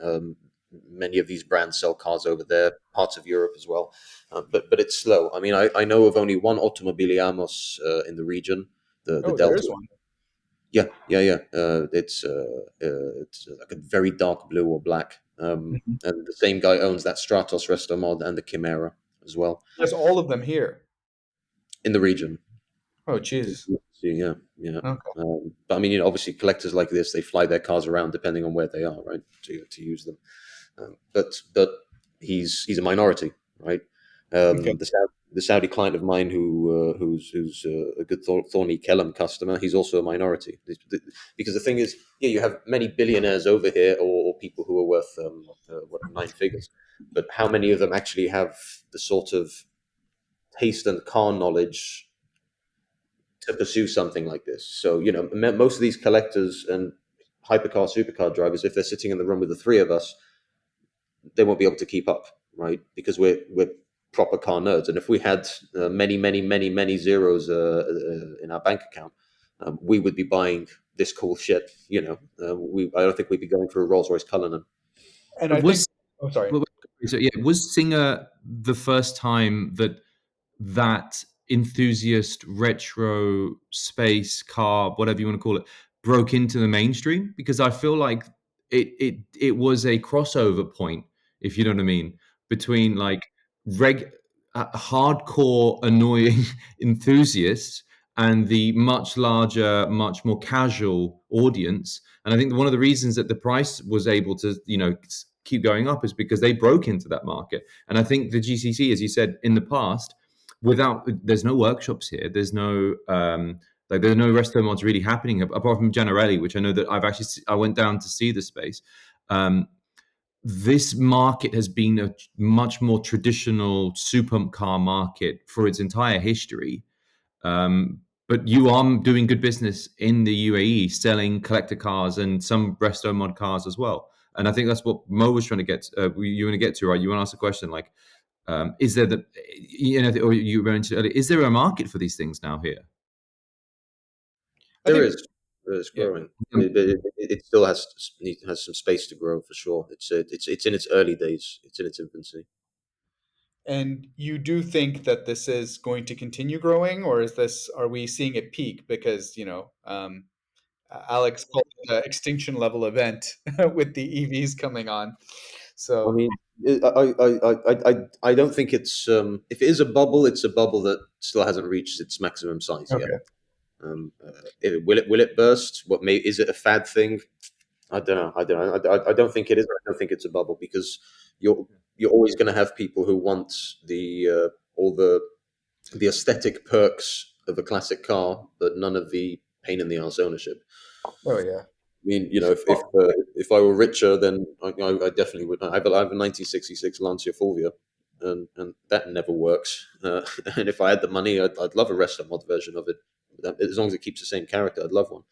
many of these brands sell cars over there, parts of Europe as well. But it's slow. I mean, I know of only one Automobiliamos in the region, the oh, there Delta. is one. Yeah, yeah, yeah. It's like a very dark blue or black. Mhm. And the same guy owns that Stratos Resto-mod and the Chimera as well There's all of them here. in the region. Oh, jeez. Yeah, yeah. Okay. But I mean, obviously, collectors like this, they fly their cars around depending on where they are, right, to use them. But he's a minority, right? Okay. The Saudi client of mine who's a good Thorny Kellam customer, he's also a minority. Because the thing is, yeah, you have many billionaires over here, or people who are worth nine figures, but how many of them actually have the sort of taste and car knowledge to pursue something like this? So most of these collectors and hypercar supercar drivers, if they're sitting in the room with the three of us, they won't be able to keep up, right? Because we're proper car nerds, and if we had many zeros in our bank account, we would be buying this cool shit. I don't think we'd be going for a Rolls Royce Cullinan. And I think Was oh, sorry. so yeah, was Singer the first time that enthusiast retro space car, whatever you want to call it, broke into the mainstream? Because I feel like it was a crossover point, if you know what I mean, between like hardcore annoying enthusiasts and the much larger, much more casual audience. And I think one of the reasons that the price was able to, keep going up is because they broke into that market. And I think the GCC, as you said in the past, there's no workshops here. There's no there's no resto mods really happening apart from Generelli, which I know that I went down to see the space. This market has been a much more traditional supercar market for its entire history. But you are doing good business in the UAE, selling collector cars and some resto mod cars as well. And I think that's what Mo was trying to get. You want to get to, right? You want to ask a question like, is there the, or you mentioned earlier, is there a market for these things now here? I think, There is yeah. growing. It still has some space to grow for sure. It's in its early days. It's in its infancy. And you do think that this is going to continue growing, or are we seeing it peak? Because, Alex called it an extinction level event with the EVs coming on. I So, mean, I don't think it's if it is a bubble, it's a bubble that still hasn't reached its maximum size yet. okay. Will it burst? Is it a fad thing? I don't know. I don't know. I don't think it is. I don't think it's a bubble because you're always going to have people who want all the aesthetic perks of a classic car, but none of the pain in the ass ownership. Oh, yeah. I mean, if I were richer, then I definitely would. I have a 1966 Lancia Fulvia, and that never works. And if I had the money, I'd love a Resto-mod version of it. As long as it keeps the same character, I'd love one.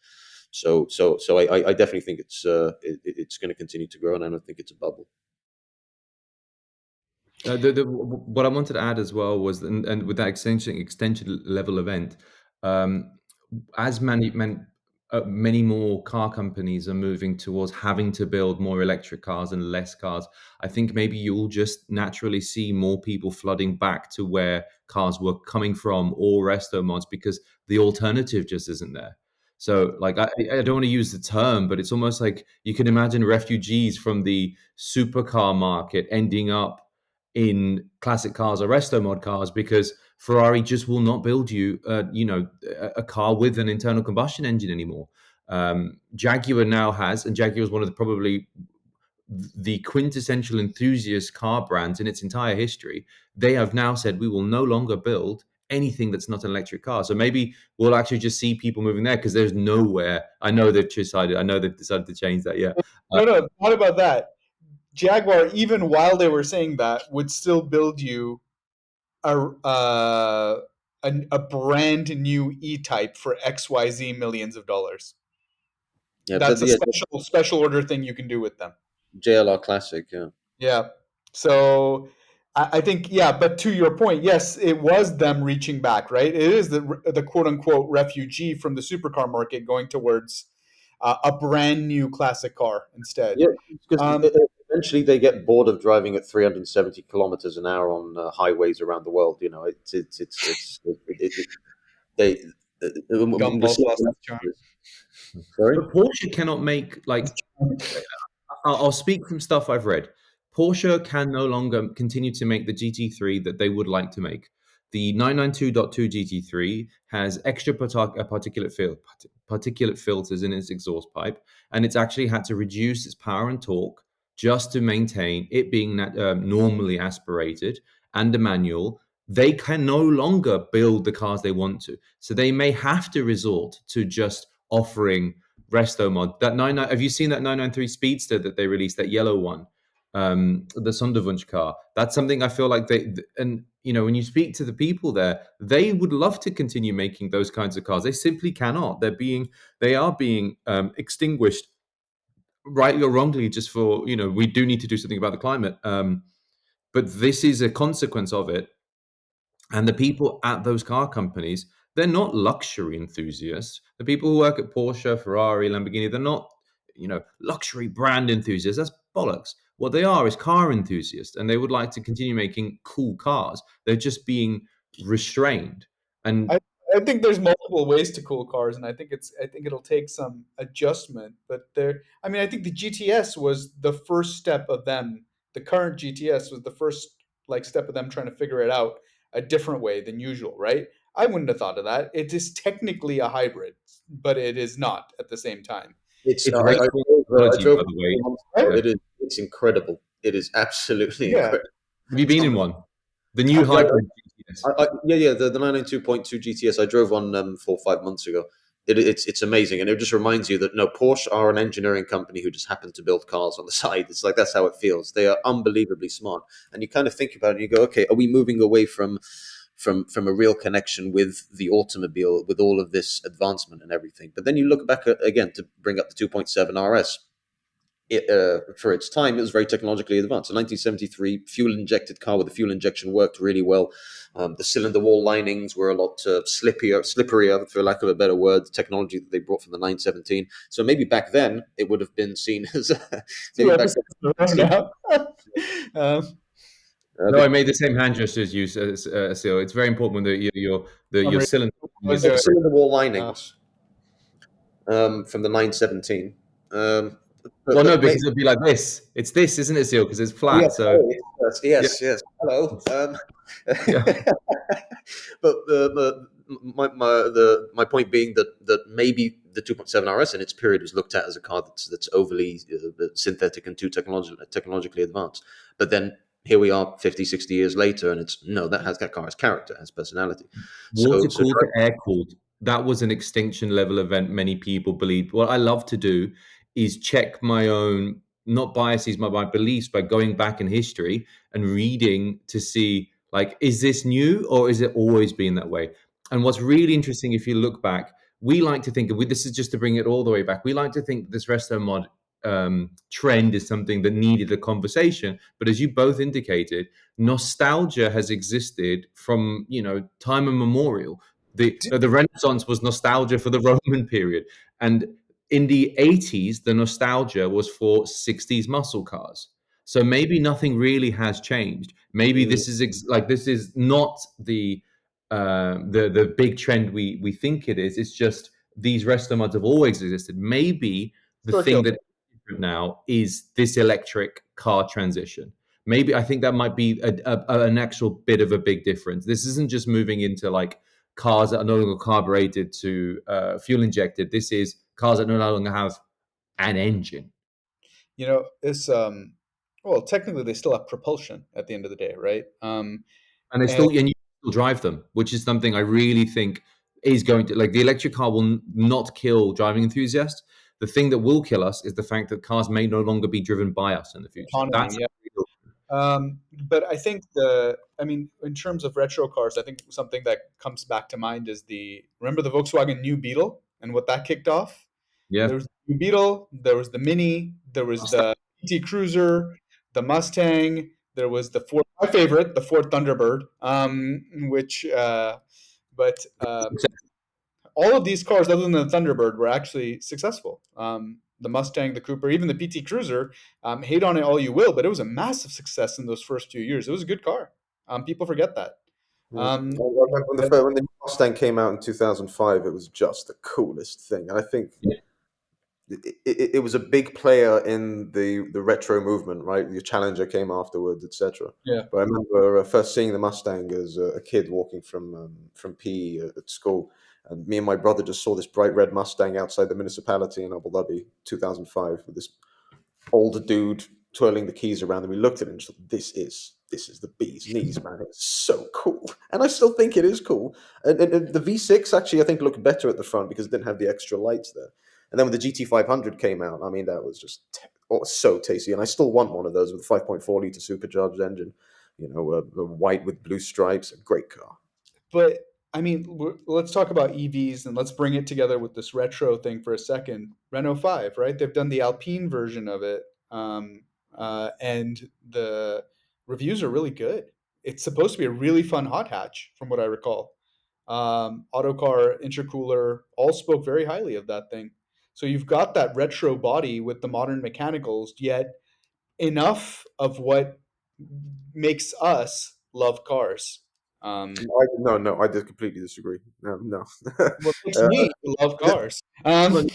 So I definitely think it's going to continue to grow, and I don't think it's a bubble. What I wanted to add as well was, and with that extension level event, um, as many more car companies are moving towards having to build more electric cars and less cars, I think maybe you'll just naturally see more people flooding back to where cars were coming from or resto mods because the alternative just isn't there. So, like, I don't want to use the term, but it's almost like you can imagine refugees from the supercar market ending up in classic cars or resto mod cars because Ferrari just will not build you, a car with an internal combustion engine anymore. Jaguar now has, and Jaguar is one of probably the quintessential enthusiast car brands in its entire history. They have now said we will no longer build anything that's not an electric car. So maybe we'll actually just see people moving there because there's nowhere. I know they've decided to change that. Yeah. Uh, No, not about that. Jaguar, even while they were saying that, would still build you a a brand new E-Type for XYZ millions of dollars. Yeah, but That's a yeah, special order thing you can do with them. JLR Classic. Yeah. Yeah. So I think, yeah, but to your point, yes, it was them reaching back, right? It is the quote unquote refugee from the supercar market going towards a brand new classic car instead. Yeah, because Um, eventually they get bored of driving at 370 kilometers an hour on highways around the world. You know, they we're Gumball's seeing lost its charm. sorry. but Porsche cannot make like I'll speak from stuff I've read. Porsche can no longer continue to make the GT3 that they would like to make. The 992.2 GT3 has extra particulate filters in its exhaust pipe, and it's actually had to reduce its power and torque just to maintain it being normally aspirated and a manual. They can no longer build the cars they want to, so they may have to resort to just offering Resto-mod. Have you seen that 993 Speedster that they released, that yellow one? The Sonderwunsch car. That's something I feel like and when you speak to the people there, they would love to continue making those kinds of cars. They simply cannot. They are being extinguished, rightly or wrongly, just for, we do need to do something about the climate. But this is a consequence of it. And the people at those car companies, they're not luxury enthusiasts. The people who work at Porsche, Ferrari, Lamborghini, they're not, luxury brand enthusiasts. That's bollocks. What they are is car enthusiasts, and they would like to continue making cool cars. They're just being restrained. And I, I think there's multiple ways to cool cars, and I think it'll take some adjustment. But I mean, I think the GTS was the first step of them. The current GTS was the first step of them trying to figure it out a different way than usual, right? I wouldn't have thought of that. It is technically a hybrid, but it is not at the same time. It's it's I technology, drove by the way. 4 months ago. Right? It's incredible. It is absolutely Yeah. incredible. Have you been in one? The new Yeah, hybrid GTS. yeah. The 992.2 GTS. I drove one 4 or 5 months ago. It's amazing, and it just reminds you that no, Porsche are an engineering company who just happen to build cars on the side. It's like that's how it feels. They are unbelievably smart, and you kind of think about it, and you go, okay, are we moving away from from a real connection with the automobile, with all of this advancement and everything. But then you look back at, again, to bring up the 2.7 RS. For its time, it was very technologically advanced. A 1973 fuel-injected car with a fuel injection worked really well. The cylinder wall linings were a lot slipperier, for lack of a better word, the technology that they brought from the 917. So maybe back then it would have been seen as Two maybe back episodes in a row then. now. No, I made the same hand gesture as you, Assyl. It's very important when your cylinder. Was The cylinder wall uh, linings from the 917. Well, no, because it'd be like this. It's this, isn't it, Assyl? Because it's flat. So yeah, Yes. Hello. yeah. But my point being that maybe the 2.7 RS in its period was looked at as a car that's overly synthetic and too technologically advanced. But then here we are 50, 60 years later, and that car has character, has personality. Water cooled to air cooled. That was an extinction level event. Many people believe. What I love to do is check my own, not biases, my beliefs by going back in history and reading to see, like, is this new or is it always been that way? And what's really interesting, if you look back, we like to think of, this is just to bring it all the way back. We like to think this resto mod trend is something that needed a conversation. But as you both indicated, nostalgia has existed from time immemorial. The Renaissance was nostalgia for the Roman period, and in the 80s, the nostalgia was for 60s muscle cars. So maybe nothing really has changed. Maybe this is this is not the big trend we think it is. It's just these resto mods have always existed. Maybe the thing that is different now is this electric car transition. Maybe I think that might be an actual bit of a big difference. This isn't just moving into like cars that are no longer carbureted to fuel injected. This is cars that no longer have an engine. It's well, technically they still have propulsion at the end of the day, right? And you still drive them, which is something I really think is going to, like, the electric car will not kill driving enthusiasts. The thing that will kill us is the fact that cars may no longer be driven by us in the future. Autonomy, That's but I think in terms of retro cars, I think something that comes back to mind is remember the Volkswagen New Beetle and what that kicked off? yeah. There was the New Beetle, there was the Mini, there was the PT Cruiser, the Mustang, there was my favorite, the Ford Thunderbird, but all of these cars, other than the Thunderbird, were actually successful. The Mustang, the Cooper, even the PT Cruiser, hate on it all you will, but it was a massive success in those first few years. It was a good car. People forget that. I remember when the Mustang came out in 2005, it was just the coolest thing. And I think it was a big player in the retro movement, right? The Challenger came afterwards, etc. Yeah. But I remember first seeing the Mustang as a kid walking from PE at school, and me and my brother just saw this bright red Mustang outside the municipality in Abu Dhabi, 2005, with this older dude twirling the keys around, and we looked at it and just thought, this is the bee's knees, man. It's so cool, and I still think it is cool. And the V6 actually, I think, looked better at the front because it didn't have the extra lights there. And then when the GT500 came out, I mean, that was just so tasty. And I still want one of those with a 5.4 liter supercharged engine, the white with blue stripes, a great car. But let's talk about EVs and let's bring it together with this retro thing for a second. Renault 5, right? They've done the Alpine version of it, and the reviews are really good. It's supposed to be a really fun hot hatch, from what I recall. Autocar, intercooler, all spoke very highly of that thing. So you've got that retro body with the modern mechanicals, yet enough of what makes us love cars. I just completely disagree. No. What makes me love cars. But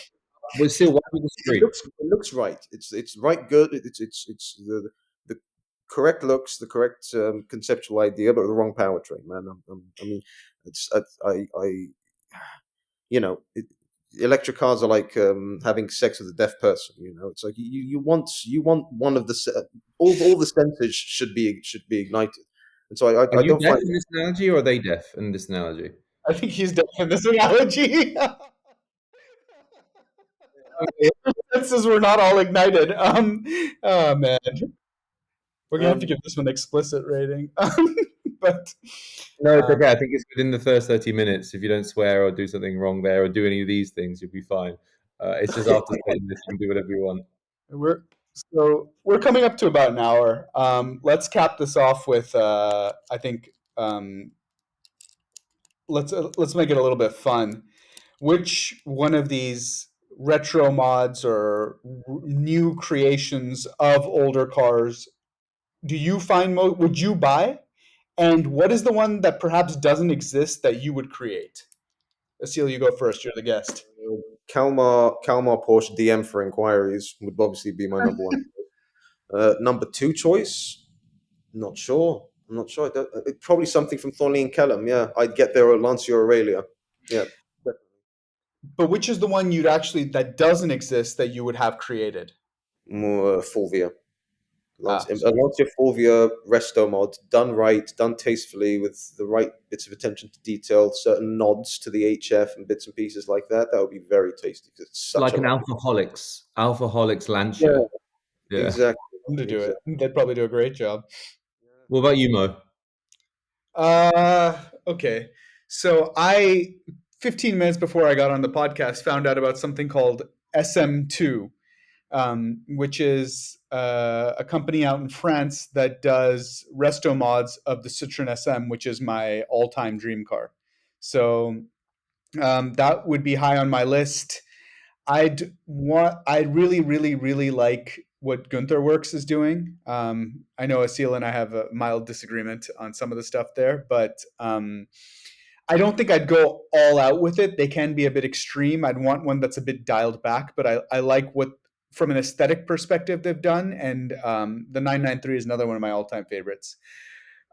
still, why do we disagree? It looks right. It's right good. It's the correct looks, the correct conceptual idea, but the wrong powertrain, man. I mean, it's I electric cars are like having sex with a deaf person. It's like you want one of the all the senses should be ignited, and so I Are you don't deaf find. in this analogy, or are they deaf in this analogy? I think he's deaf in this analogy. Senses were not all ignited. Oh man, we're gonna have to give this one explicit rating. but No, it's okay. I think it's within the first 30 minutes. If you don't swear or do something wrong there or do any of these things, you'll be fine. It's just after 30 minutes, you can do whatever you want. we're coming up to about an hour. Let's cap this off with I think let's make it a little bit fun. Which one of these retro mods or new creations of older cars do you find would you buy? And what is the one that perhaps doesn't exist that you would create? Assyl, you go first. You're the guest. Kalmar Porsche DM for inquiries would obviously be my number one. Number two choice, not sure. I'm not sure. Probably something from Thornley and Kellum. Yeah, I'd get there or Lancia Aurelia. Yeah, But which is the one you'd actually that doesn't exist that you would have created? more Fulvia. Ah, A Lancia Fulvia Resto-mod, done right, done tastefully, with the right bits of attention to detail, certain nods to the HF and bits and pieces like that. That would be very tasty because it's such Like a an lovely. Alphaholics Yeah, Lancia. Yeah. exactly. to do it. Exactly. They'd probably do a great job. What about you, Mo? Okay. So 15 minutes before I got on the podcast, found out about something called SM2, which is a company out in France that does resto mods of the Citroen SM, which is my all-time dream car. So that would be high on my list. I really, really, really like what Gunther Works is doing. I know Assyl and I have a mild disagreement on some of the stuff there, but I don't think I'd go all out with it. They can be a bit extreme. I'd want one that's a bit dialed back, but I like what, from an aesthetic perspective, they've done. And the 993 is another one of my all-time favorites.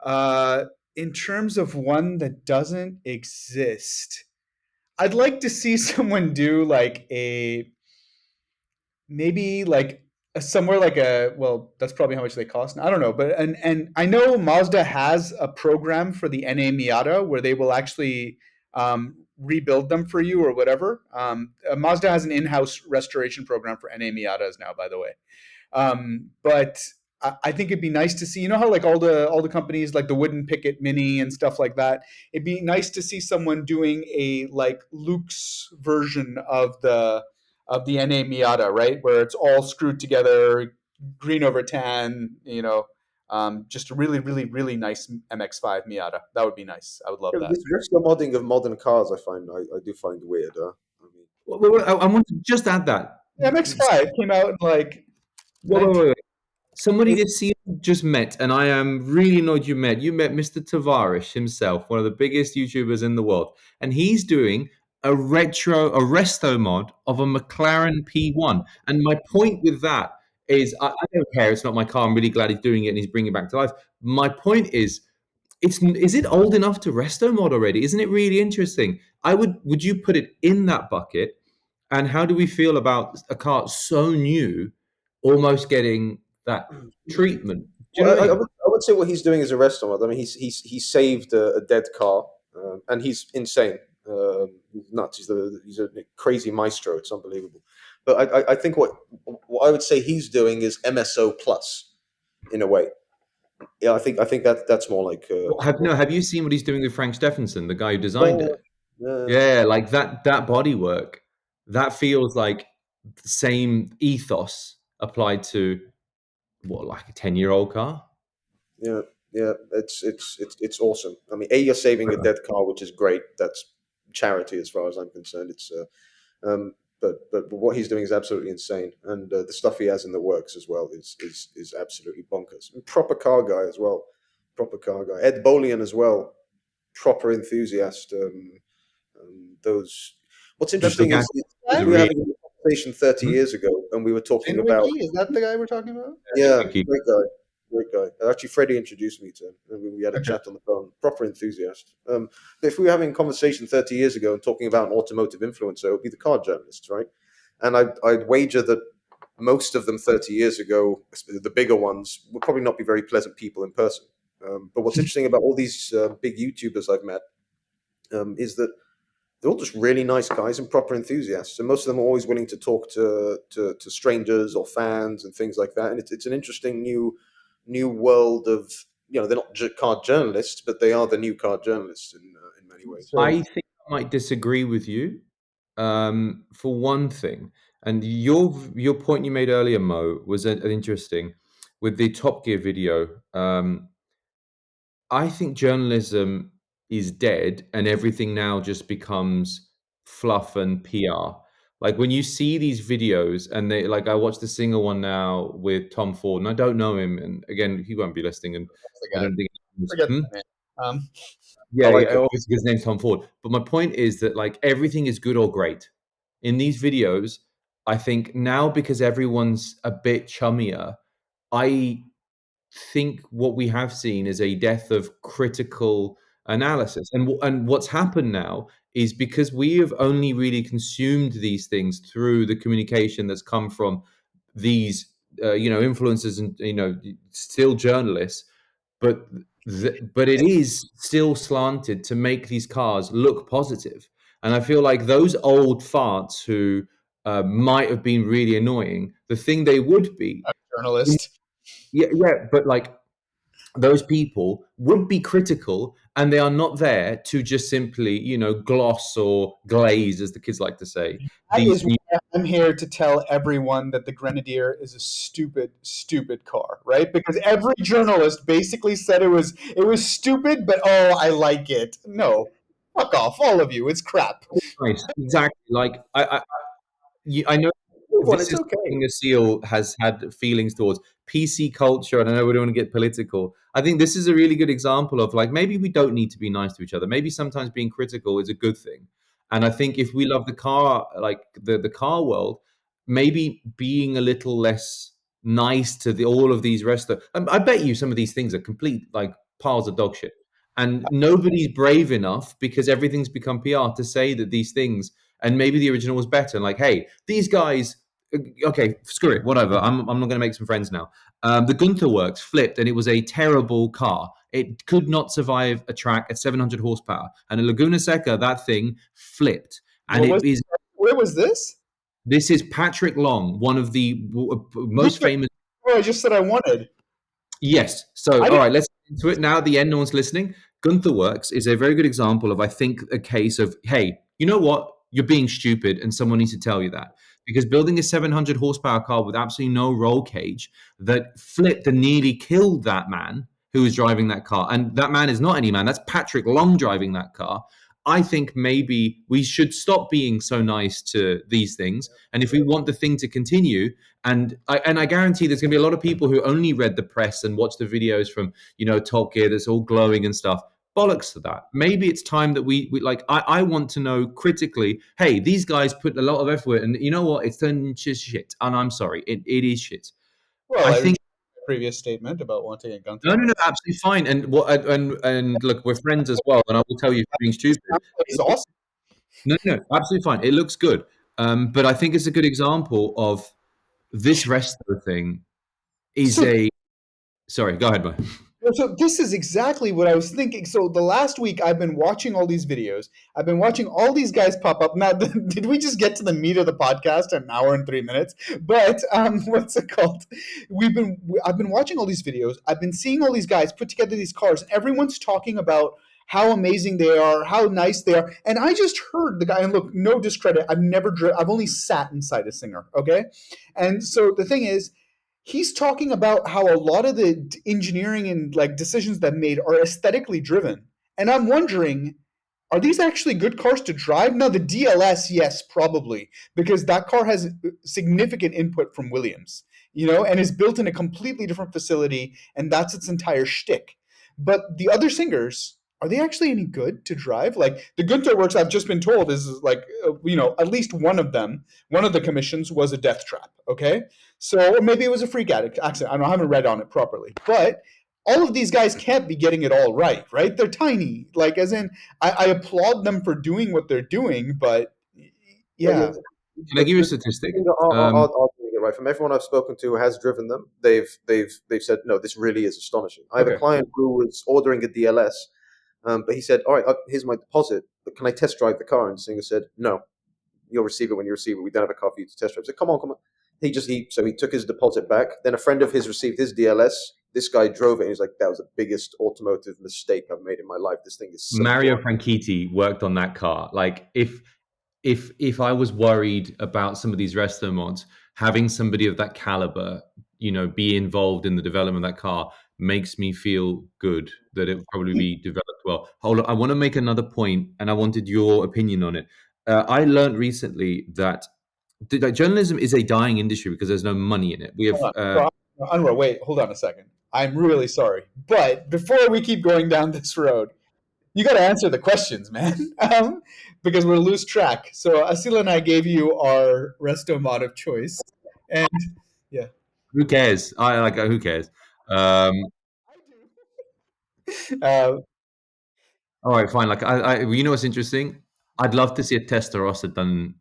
In terms of one that doesn't exist, I'd like to see someone do like maybe like somewhere like well, that's probably how much they cost. I don't know, but and I know Mazda has a program for the NA Miata where they will actually rebuild them for you or whatever. Mazda has an in-house restoration program for NA Miatas now, by the way. But I think it'd be nice to see, you know how like all the companies like the wooden picket mini and stuff like that. It'd be nice to see someone doing a like Luke's version of the NA Miata, right, where it's all screwed together, green over tan. Just a really, really, really nice MX-5 Miata. That would be nice. I would love Yeah, that. this Resto-modding of modern cars, I do find weird. I mean, I want to just add that. MX-5 came out in like Wait, wait, 19. wait, wait. Somebody this year just met, and I am really annoyed you met. You met Mr. Tavares himself, one of the biggest YouTubers in the world, and he's doing a resto mod of a McLaren P1. And my point with that is, I don't care. It's not my car. I'm really glad he's doing it and he's bringing it back to life. My point is it old enough to resto mod already? Isn't it really interesting? Would you put it in that bucket? And how do we feel about a car so new, almost getting that treatment? Do you know Well, what I mean? I would say what he's doing is a restaurant. I mean, he saved a dead car, and he's insane. He's nuts. He's a crazy maestro. It's unbelievable. But I think what I would say he's doing is MSO plus in a way. Yeah, I think that's more like Have you seen what he's doing with Frank Stephenson, the guy who designed yeah, it? yeah, Yeah, like that body work, that feels like the same ethos applied to what, like a 10-year-old car? yeah, yeah. It's awesome. I mean, you're saving a dead car, which is great. That's charity as far as I'm concerned. It's but what he's doing is absolutely insane, and the stuff he has in the works as well is absolutely bonkers. And proper car guy as well, proper car guy. Ed Bolian as well, proper enthusiast. Those. What's That's the interesting Guy is is a we were really having a conversation 30 Hmm? years ago, and we were talking about Is that the guy we're talking about? yeah, Thank you. great guy. Great guy. Actually, Freddie introduced me to him, and we had a Okay. chat on the phone. Proper enthusiast. If we were having a conversation 30 years ago and talking about an automotive influencer, it would be the car journalists, right? And I'd wager that most of them 30 years ago, the bigger ones, would probably not be very pleasant people in person. But what's interesting about all these big YouTubers I've met is that they're all just really nice guys and proper enthusiasts. And most of them are always willing to talk to strangers or fans and things like that. And it's an interesting new world of they're not car journalists, but they are the new car journalists in many ways. So I think I might disagree with you for one thing. And your point you made earlier, Mo, was an interesting with the Top Gear video. I think journalism is dead, and everything now just becomes fluff and PR. Like when you see these videos, and they like I watched the singer one now with Tom Ford, and I don't know him, and again he won't be listening, and I forget don't think he was, forget the name. I yeah, like yeah, him. obviously his name's Tom Ford. But my point is that like everything is good or great in these videos. I think now because everyone's a bit chummier, I think what we have seen is a death of critical analysis. And what's happened now is because we have only really consumed these things through the communication that's come from these influencers and still journalists, but but it is still slanted to make these cars look positive. And I feel like those old farts who might have been really annoying, the thing they would be, Journalist. yeah, but like those people would be critical, and they are not there to just simply, gloss or glaze, as the kids like to say. That These is new, why I'm here to tell everyone that the Grenadier is a stupid, stupid car, right? Because every journalist basically said it was stupid, but oh, I like it. No, fuck off, all of you. It's crap. nice, exactly. Like I know Well, this it's is okay. something Assyl has had feelings towards PC culture, and I know we don't want to get political. I think this is a really good example of like maybe we don't need to be nice to each other. Maybe sometimes being critical is a good thing. And I think if we love the car, like the car world, maybe being a little less nice to all of these resto. I bet you some of these things are complete like piles of dog shit, and nobody's brave enough because everything's become PR to say that these things, and maybe the original was better. And like, hey, these guys, okay, screw it, whatever. I'm not going to make some friends now. The Gunther Works flipped, and it was a terrible car. It could not survive a track at 700 horsepower. And in Laguna Seca, that thing flipped, and What it was? is. Where was this? This is Patrick Long, one of the most Really? famous. Oh, I just said I wanted. Yes. So, I all didn't. right, let's get into it now. At the end, no one's listening. Gunther Works is a very good example of, I think, a case of, hey, you know what? You're being stupid, and someone needs to tell you that. Because building a 700 horsepower car with absolutely no roll cage that flipped and nearly killed that man who was driving that car. And that man is not any man, that's Patrick Long driving that car. I think maybe we should stop being so nice to these things. And if we want the thing to continue, and I guarantee there's going to be a lot of people who only read the press and watched the videos from Top Gear that's all glowing and stuff. Bollocks to that. Maybe it's time that we like. I want to know critically. Hey, these guys put a lot of effort, and you know what? It's turned into shit. And I'm sorry, it is shit. Well, I I think reject my previous statement about wanting a Gunther. no, no, no, absolutely fine. And what and look, we're friends as well, and I will tell you for being stupid. It's awesome. No, no, no, absolutely fine. It looks good, but I think it's a good example of this resto thing is So a. Sorry, go ahead, Mo. So this is exactly what I was thinking. So the last week I've been watching all these videos. I've been watching all these guys pop up. Now, did we just get to the meat of the podcast in an hour and 3 minutes? But what's it called? I've been watching all these videos. I've been seeing all these guys put together these cars, and everyone's talking about how amazing they are, how nice they are. And I just heard the guy. And look, no discredit. I've only sat inside a Singer. Okay, and so the thing is, he's talking about how a lot of the engineering and like decisions that made are aesthetically driven. And I'm wondering, are these actually good cars to drive? Now the DLS, yes, probably, because that car has significant input from Williams, and is built in a completely different facility, and that's its entire shtick. But the other Singers, are they actually any good to drive? Like the Gunther Works, I've just been told is like, at least one of them, one of the commissions was a death trap. Okay, so or maybe it was a freak accident. I don't know, I haven't read on it properly, but all of these guys can't be getting it all right, right? They're tiny. Like, as in, I applaud them for doing what they're doing, but But yeah, yeah. Can I give you a the statistic? thing that are doing it right. From everyone I've spoken to who has driven them, they've said no. This really is astonishing. I have a Okay. client who was ordering a DLS, but he said, "All right, here's my deposit, but can I test drive the car?" And Singer said, "No, you'll receive it when you receive it. We don't have a car for you to test drive." I said, "Come on, come on." So he took his deposit back. Then a friend of his received his DLS. this guy drove it and he's like, that was the biggest automotive mistake I've made in my life. This thing is so Mario fly. Franchitti worked on that car. Like if I was worried about some of these resto mods, having somebody of that caliber, be involved in the development of that car makes me feel good that it will probably be developed well. Hold on, I want to make another point, and I wanted your opinion on it. I learned recently that journalism is a dying industry because there's no money in it. We have Hold on. Anwar, wait, hold on a second. I'm really sorry. But before we keep going down this road, you got to answer the questions, man, because we'll lose track. So Assyl and I gave you our Resto-mod of choice. And yeah. who cares? I like who cares? Um, Uh, All right, fine. Like, what's interesting? I'd love to see a Testarossa done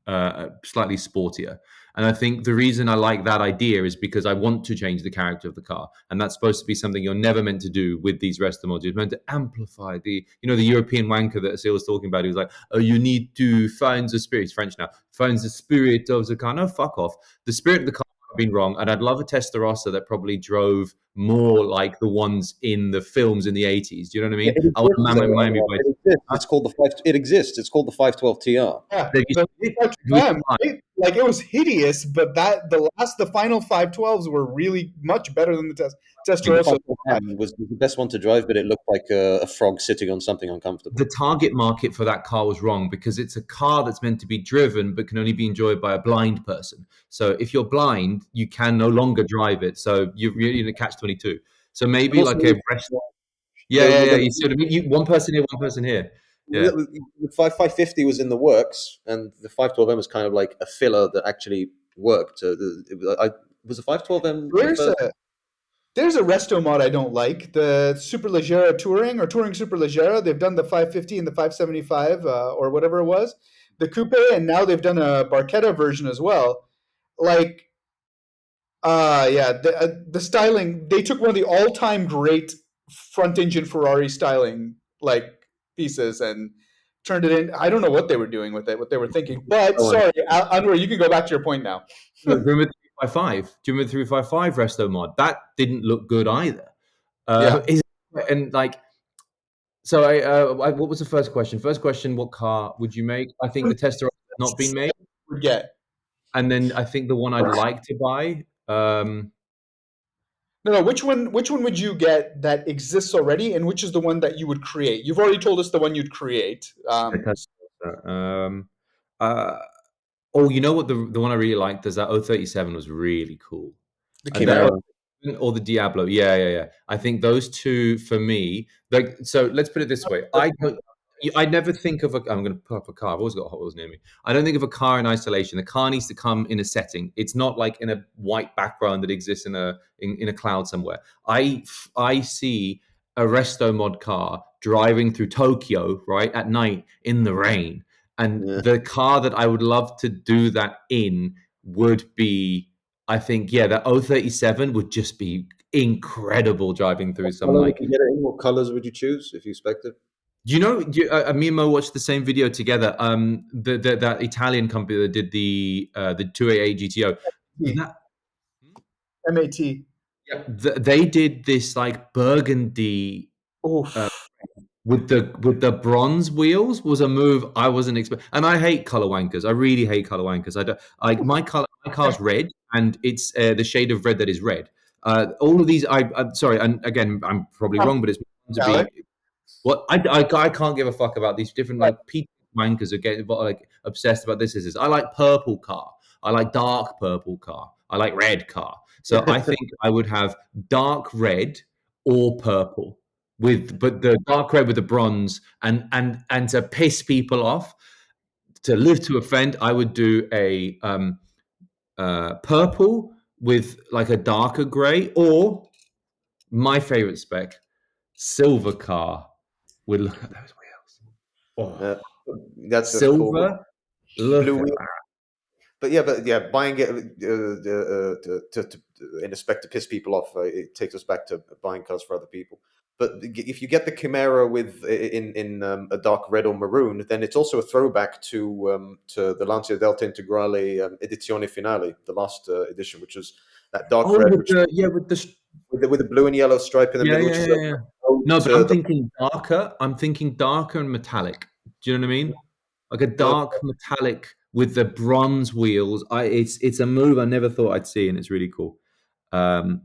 slightly sportier. And I think the reason I like that idea is because I want to change the character of the car, and that's supposed to be something you're never meant to do with these Restomods. You're meant to amplify the European wanker that Assyl was talking about. He was like, "Oh, you need to find the spirit." It's French now. Finds the spirit of the car. No, fuck off. The spirit of the car have been wrong, and I'd love a Testarossa that probably drove more like the ones in the films in the 80s. Do you know what I Yeah, mean? it I want exists. a Miami Vice. It exists. Huh? It's called the five. It exists. It's called the 512 TR. yeah, Have you the seen it? It was 512M, fun. right? Like it was hideous, but the final 512s were really much better than the The Testarossa. 512M was the best one to drive, but it looked like a frog sitting on something uncomfortable. The target market for that car was wrong because it's a car that's meant to be driven but can only be enjoyed by a blind person. So if you're blind, you can no longer drive it. So you're really in a catch-22. So And maybe also, like a yeah, yeah, yeah. You see what I mean? One person here, one person here. Yeah. the 550 was in the works, and the 512M was kind of like a filler that actually worked. Was the 512M the There's first? a there's a resto mod I don't like. The Superleggera Touring or Touring Superleggera. They've done the 550 and the 575 or whatever it was, the coupe, and now they've done a Barchetta version as well. Like, yeah, the styling. They took one of the all-time great front-engine Ferrari styling like pieces and turned it in. I don't know what they were doing with it, what they were thinking. But Oh, sorry, Anwar, you can go back to your point now. Do you remember 355? Do you remember 355 Resto Mod? That didn't look good either. Yeah, Is and like so. What was the first question? First question: what car would you make? I think the Testarossa has not been made, would get. and then I think the one I'd like to buy. No, no. Which one would you get that exists already, and which is the one that you would create? You've already told us the one you'd create. The Testarossa. Uh, oh, you know what? The one I really liked is that 037 was really cool. The And then Chimera. or the Diablo. Yeah, yeah, yeah. I think those two for me, like, so let's put it this way. I never think of I'm going to put up a car. I've always got Hot Wheels near me. I don't think of a car in isolation. The car needs to come in a setting. It's not like in a white background that exists in a cloud somewhere. I see a resto mod car driving through Tokyo, right, at night in the rain. And yeah. the car that I would love to do that in would be, I think, yeah, the 037 would just be incredible driving through some Color would like. you get it in? What colors would you choose if you expected? Me and Mo watched the same video together. That Italian company that did the 288 GTO. That, MAT. yeah, they did this like burgundy uh, Oof. with the bronze wheels was a move I wasn't expecting. And I hate color wankers. I really hate color wankers. I don't like my color. My car's red, and it's the shade of red that is red. All of these, I'm sorry, and again, I'm probably wrong, but it's meant to Alex. be. What I can't give a fuck about these different like people wankers are getting like obsessed about this. Is I like purple car. I like dark purple car. I like red car. So I think I would have dark red or purple but the dark red with the bronze and to piss people off, to live to offend, I would do a purple with like a darker gray, or my favorite spec, silver car. Would look at those wheels. Uh, Oh, that's cool. silver. Look Blue at wheel. that. But yeah, buying it to in respect to piss people off, it takes us back to buying cars for other people. But if you get the Chimera with in a dark red or maroon, then it's also a throwback to the Lancia Delta Integrale Edizione Finale, the last edition, which was that dark Oh, red, with which the with the blue and yellow stripe in the Yeah, middle, yeah, which is yeah, yeah. ode No, but to I'm the thinking darker. I'm thinking darker and metallic. Do you know what I mean? Like a uh, dark metallic with the bronze wheels. It's a move I never thought I'd see, and it's really cool. Um,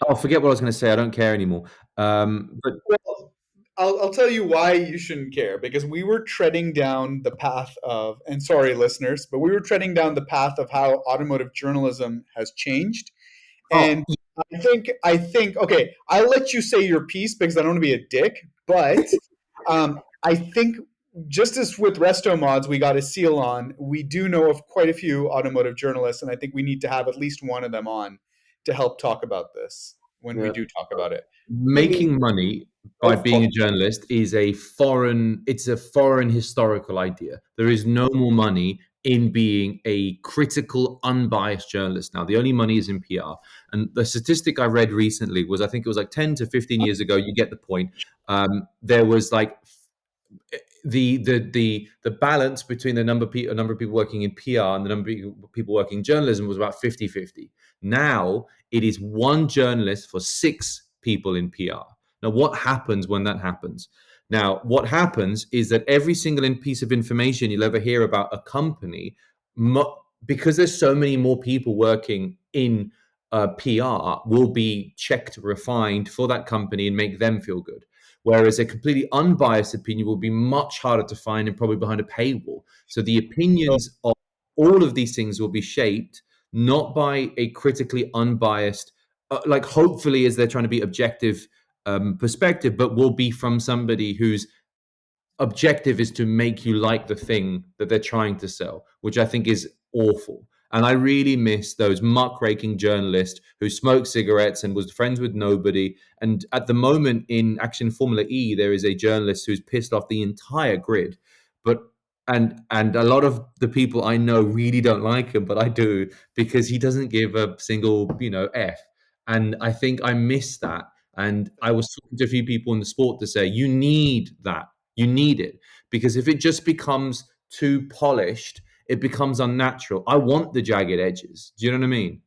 oh, forget what I was going to say. I don't care anymore. But Well, I'll tell you why you shouldn't care, because we were treading down the path of, and sorry, listeners, but we were treading down the path of how automotive journalism has changed. oh, And I think, okay, I'll let you say your piece because I don't want to be a dick, but I think just as with Resto Mods, we got a seal on, we do know of quite a few automotive journalists, and I think we need to have at least one of them on to help talk about this when we yeah. do talk about it. I mean, making money by golf being pod. a journalist is it's a foreign historical idea. There is no more money in being a critical, unbiased journalist now. The only money is in PR. And the statistic I read recently was, I think it was like 10 to 15 years ago, you get the point. There was like the balance between the number of people working in PR and the number of people working in journalism was about 50-50. Now it is one journalist for six people in PR. Now, what happens when that happens? Now, what happens is that every single piece of information you'll ever hear about a company, because there's so many more people working in PR, will be checked, refined for that company and make them feel good. Whereas a completely unbiased opinion will be much harder to find and probably behind a paywall. So the So, opinions of all of these things will be shaped not by a critically unbiased, like hopefully as they're trying to be objective perspective, but will be from somebody whose objective is to make you like the thing that they're trying to sell, which I think is awful. And I really miss those muckraking journalists who smoked cigarettes and was friends with nobody. And at the moment in Action Formula E, there is a journalist who's pissed off the entire grid. But and a lot of the people I know really don't like him, but I do because he doesn't give a single, F. And I think I miss that. And I was talking to a few people in the sport to say, you need that, you need it, because if it just becomes too polished, it becomes unnatural. I want the jagged edges. Do you know what I mean?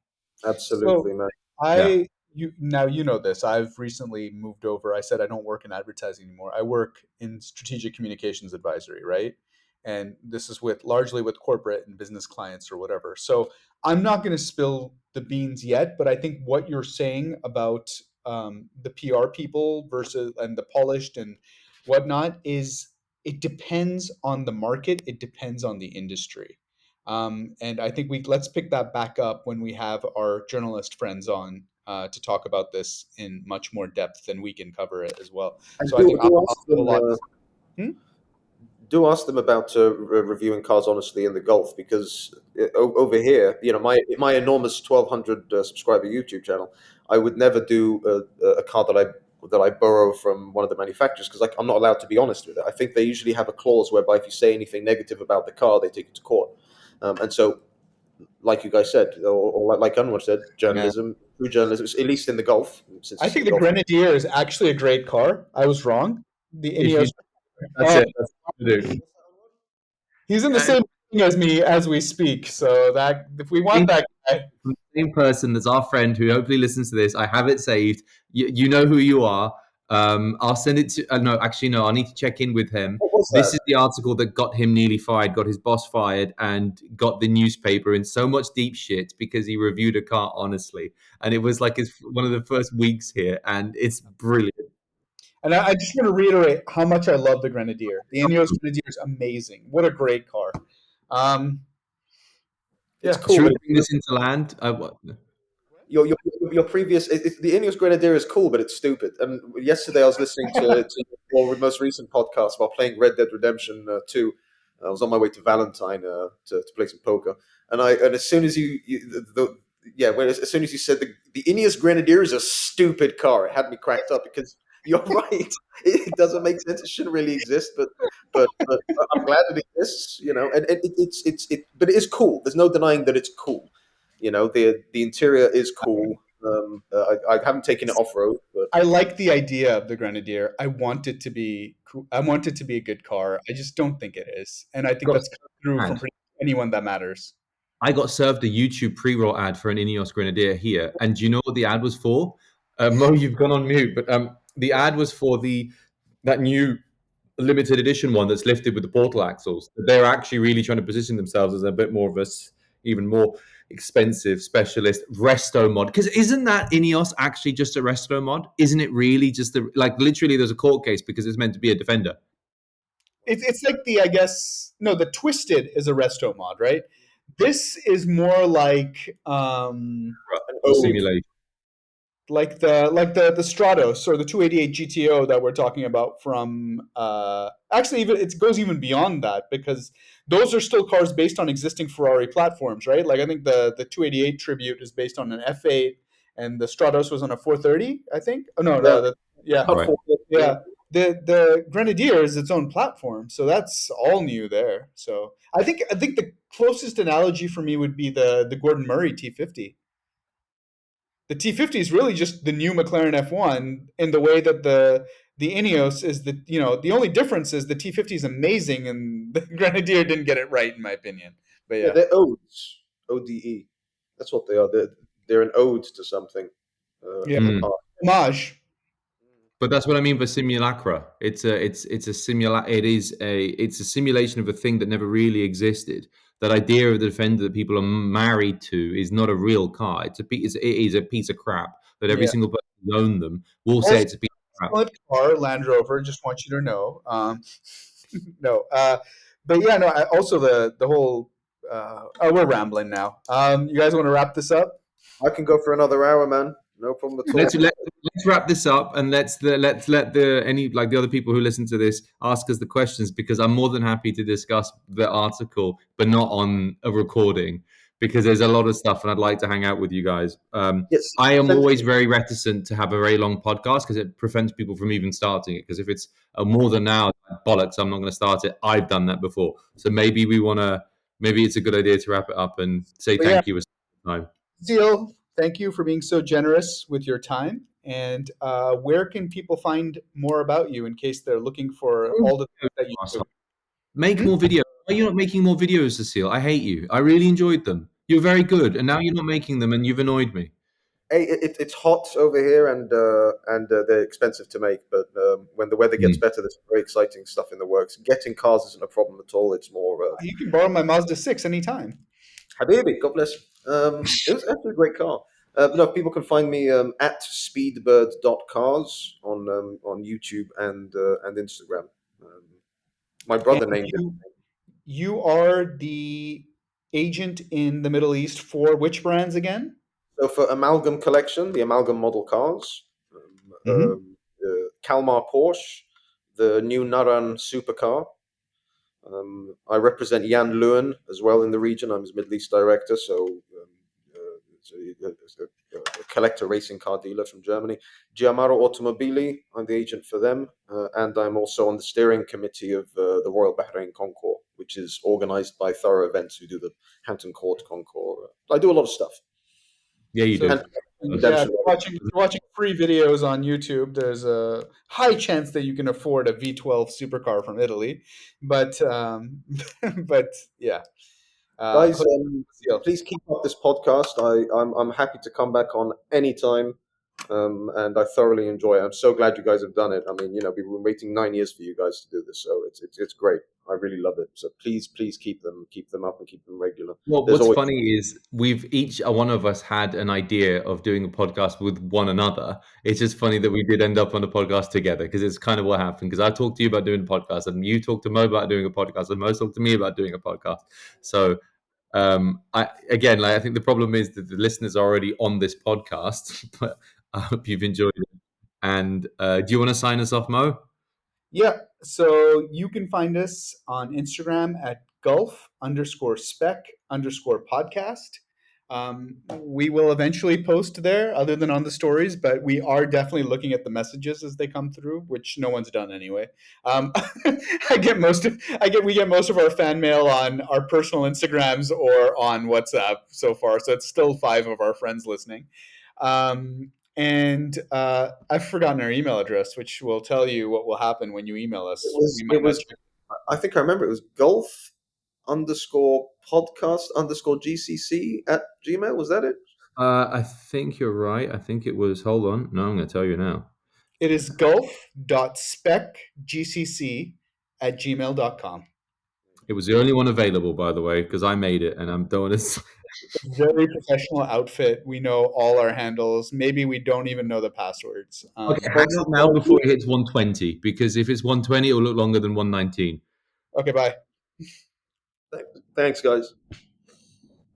Absolutely, so man. Yeah. I you now you know this. I've recently moved over. I said I don't work in advertising anymore. I work in strategic communications advisory, right? And this is with largely with corporate and business clients or whatever. So I'm not going to spill the beans yet, but I think what you're saying about the PR people versus and the polished and whatnot is, it depends on the market. It depends on the industry. And I think we let's pick that back up when we have our journalist friends on to talk about this in much more depth than we can cover it as well. And So I think do I'll ask have a them. lot. Hmm? Do ask them about reviewing cars honestly in the Gulf, because over here, my enormous 1,200 subscriber YouTube channel, I would never do a car that I borrow from one of the manufacturers, because I'm not allowed to be honest with it. I think they usually have a clause whereby if you say anything negative about the car, they take it to court. And so, like you guys said, or like Anwar said, Yeah. true journalism, at least in the Gulf, since I it's in think the the Gulf. Grenadier is actually a great car. I was wrong. The If you, Ineos. that's Uh, it. That's what to do. he's in the And same thing as me as we speak. So that if we want that guy, from the same person that's our friend who hopefully listens to this. I have it saved. You know who you are. I'll send it to. No, actually, no. I need to check in with him. What was This that? is the article that got him nearly fired, got his boss fired, and got the newspaper in so much deep shit because he reviewed a car honestly. And it was like one of the first weeks here, and it's brilliant. and I just want to reiterate how much I love the Grenadier. The Ineos Grenadier is amazing. What a great car. Um, It's yeah. cool, Should we but bring this into land? your previous the Ineos Grenadier is cool, but it's stupid. And yesterday I was listening to your most recent podcast about playing Red Dead Redemption 2. I was on my way to Valentine to play some poker, and as soon as as soon as you said the Ineos Grenadier is a stupid car, it had me cracked up, because you're right. It doesn't make sense. It shouldn't really exist, but I'm glad it exists. And but it is cool. There's no denying that it's cool. The interior is cool. I haven't taken it off road, but I like the idea of the Grenadier. I want it to be cool. I want it to be a good car. I just don't think it is, and I think Got that's come through from mad. pretty anyone that matters. I got served a YouTube pre-roll ad for an Ineos Grenadier here, and do you know what the ad was for? Mo, you've gone on mute, but the ad was for that new limited edition one that's lifted with the portal axles. They're actually really trying to position themselves as a bit more of a even more expensive specialist resto mod. Because isn't that Ineos actually just a resto mod? Isn't it really just like literally there's a court case because it's meant to be a defender? It's like I guess no, the Twisted is a resto mod, right? This is more like An Or ode. simulation. the Stratos or the 288 GTO that we're talking about from actually even it goes even beyond that because those are still cars based on existing Ferrari platforms, right? Like I think the 288 Tribute is based on an F8 and the Stratos was on a 430, I think. Oh no, Yeah, no, yeah. Right. Yeah. The Grenadier is its own platform, so that's all new there. So I think the closest analogy for me would be the Gordon Murray T50. The T50 is really just the new McLaren F1 in the way that the Ineos is the only difference is the T50 is amazing and the Grenadier didn't get it right in my opinion. But yeah, yeah, they're odes. ODE. That's what they are. They're an ode to something yeah, in the Mm. past. homage. But that's what I mean by simulacra. It's a simulation of a thing that never really existed. That idea of the defender that people are married to is not a real car. It is a piece of crap that every Yeah. single person who owns them will say Also, it's a piece of crap. excellent car, Land Rover. Just want you to know. No, but yeah, no. Also, the whole. Oh, we're rambling now. You guys want to wrap this up? I can go for another hour, man. No problem at all. Let's wrap this up and let's let the other people who listen to this ask us the questions because I'm more than happy to discuss the article, but not on a recording because there's a lot of stuff and I'd like to hang out with you guys. Yes, I am send always very reticent to have a very long podcast because it prevents people from even starting it. Because if it's more than an hour, bollocks, I'm not going to start it. I've done that before, so maybe it's a good idea to wrap it up and say But yeah, thank you for time. Seal, thank you for being so generous with your time. And where can people find more about you in case they're looking for all the things that you do? Make Hmm? more videos. Why are you not making more videos, Cecile? I hate you. I really enjoyed them. You're very good, and now you're not making them, and you've annoyed me. Hey, it's hot over here, and they're expensive to make. But when the weather gets Mm. better, there's very exciting stuff in the works. Getting cars isn't a problem at all. It's more You can borrow my Mazda 6 anytime. Habibi, God bless. It was actually a great car. But no, people can find me at speedbird.cars on YouTube and Instagram. Um, my And brother named it. you are the agent in the Middle East for which brands again? So for Amalgam Collection, the Amalgam model cars, Hmm. Kalmar Porsche, the new Naran supercar. I represent Jan Lewin as well in the region. I'm his Middle East director, so it's a collector racing car dealer from Germany. Giamaro Automobili, I'm the agent for them, and I'm also on the steering committee of the Royal Bahrain Concours, which is organized by Thorough Events, who do the Hampton Court Concours. I do a lot of stuff. Yeah, you So And do. yeah, if redemption. you're watching free videos on YouTube, there's a high chance that you can afford a V12 supercar from Italy. But but yeah, Guys, Seal. please keep up this podcast. I'm happy to come back on anytime, and I thoroughly enjoy it. I'm so glad you guys have done it. I mean, we've been waiting 9 years for you guys to do this, so it's great. I really love it. So please keep them up and keep them regular. Well, There's what's always funny is we've each one of us had an idea of doing a podcast with one another. It's just funny that we did end up on a podcast together because it's kind of what happened. Because I talked to you about doing a podcast, and you talked to Mo about doing a podcast, and Mo talked to me about doing a podcast. So I again, like I think the problem is that the listeners are already on this podcast, but I hope you've enjoyed it. And do you want to sign us off, Mo? Yeah. So you can find us on Instagram at Gulf_spec_podcast. We will eventually post there, other than on the stories, but we are definitely looking at the messages as they come through, which no one's done anyway. We get most of our fan mail on our personal Instagrams or on WhatsApp so far. So it's still 5 of our friends listening. And I've forgotten our email address, which will tell you what will happen when you email it us. was We it might not was. check. I think I remember it was Gulf. underscore podcast underscore GCC at Gmail. Was that it? I think you're right. I think it was. Hold on. No, I'm going to tell you now. It is Gulf.specgcc at gmail.com. It was the only one available, by the way, because I made it, and I'm doing this. Very professional outfit. We know all our handles. Maybe we don't even know the passwords. Okay, hang up now before it hits 120, because if it's 120, it'll look longer than 119. Okay, bye. Thanks, guys.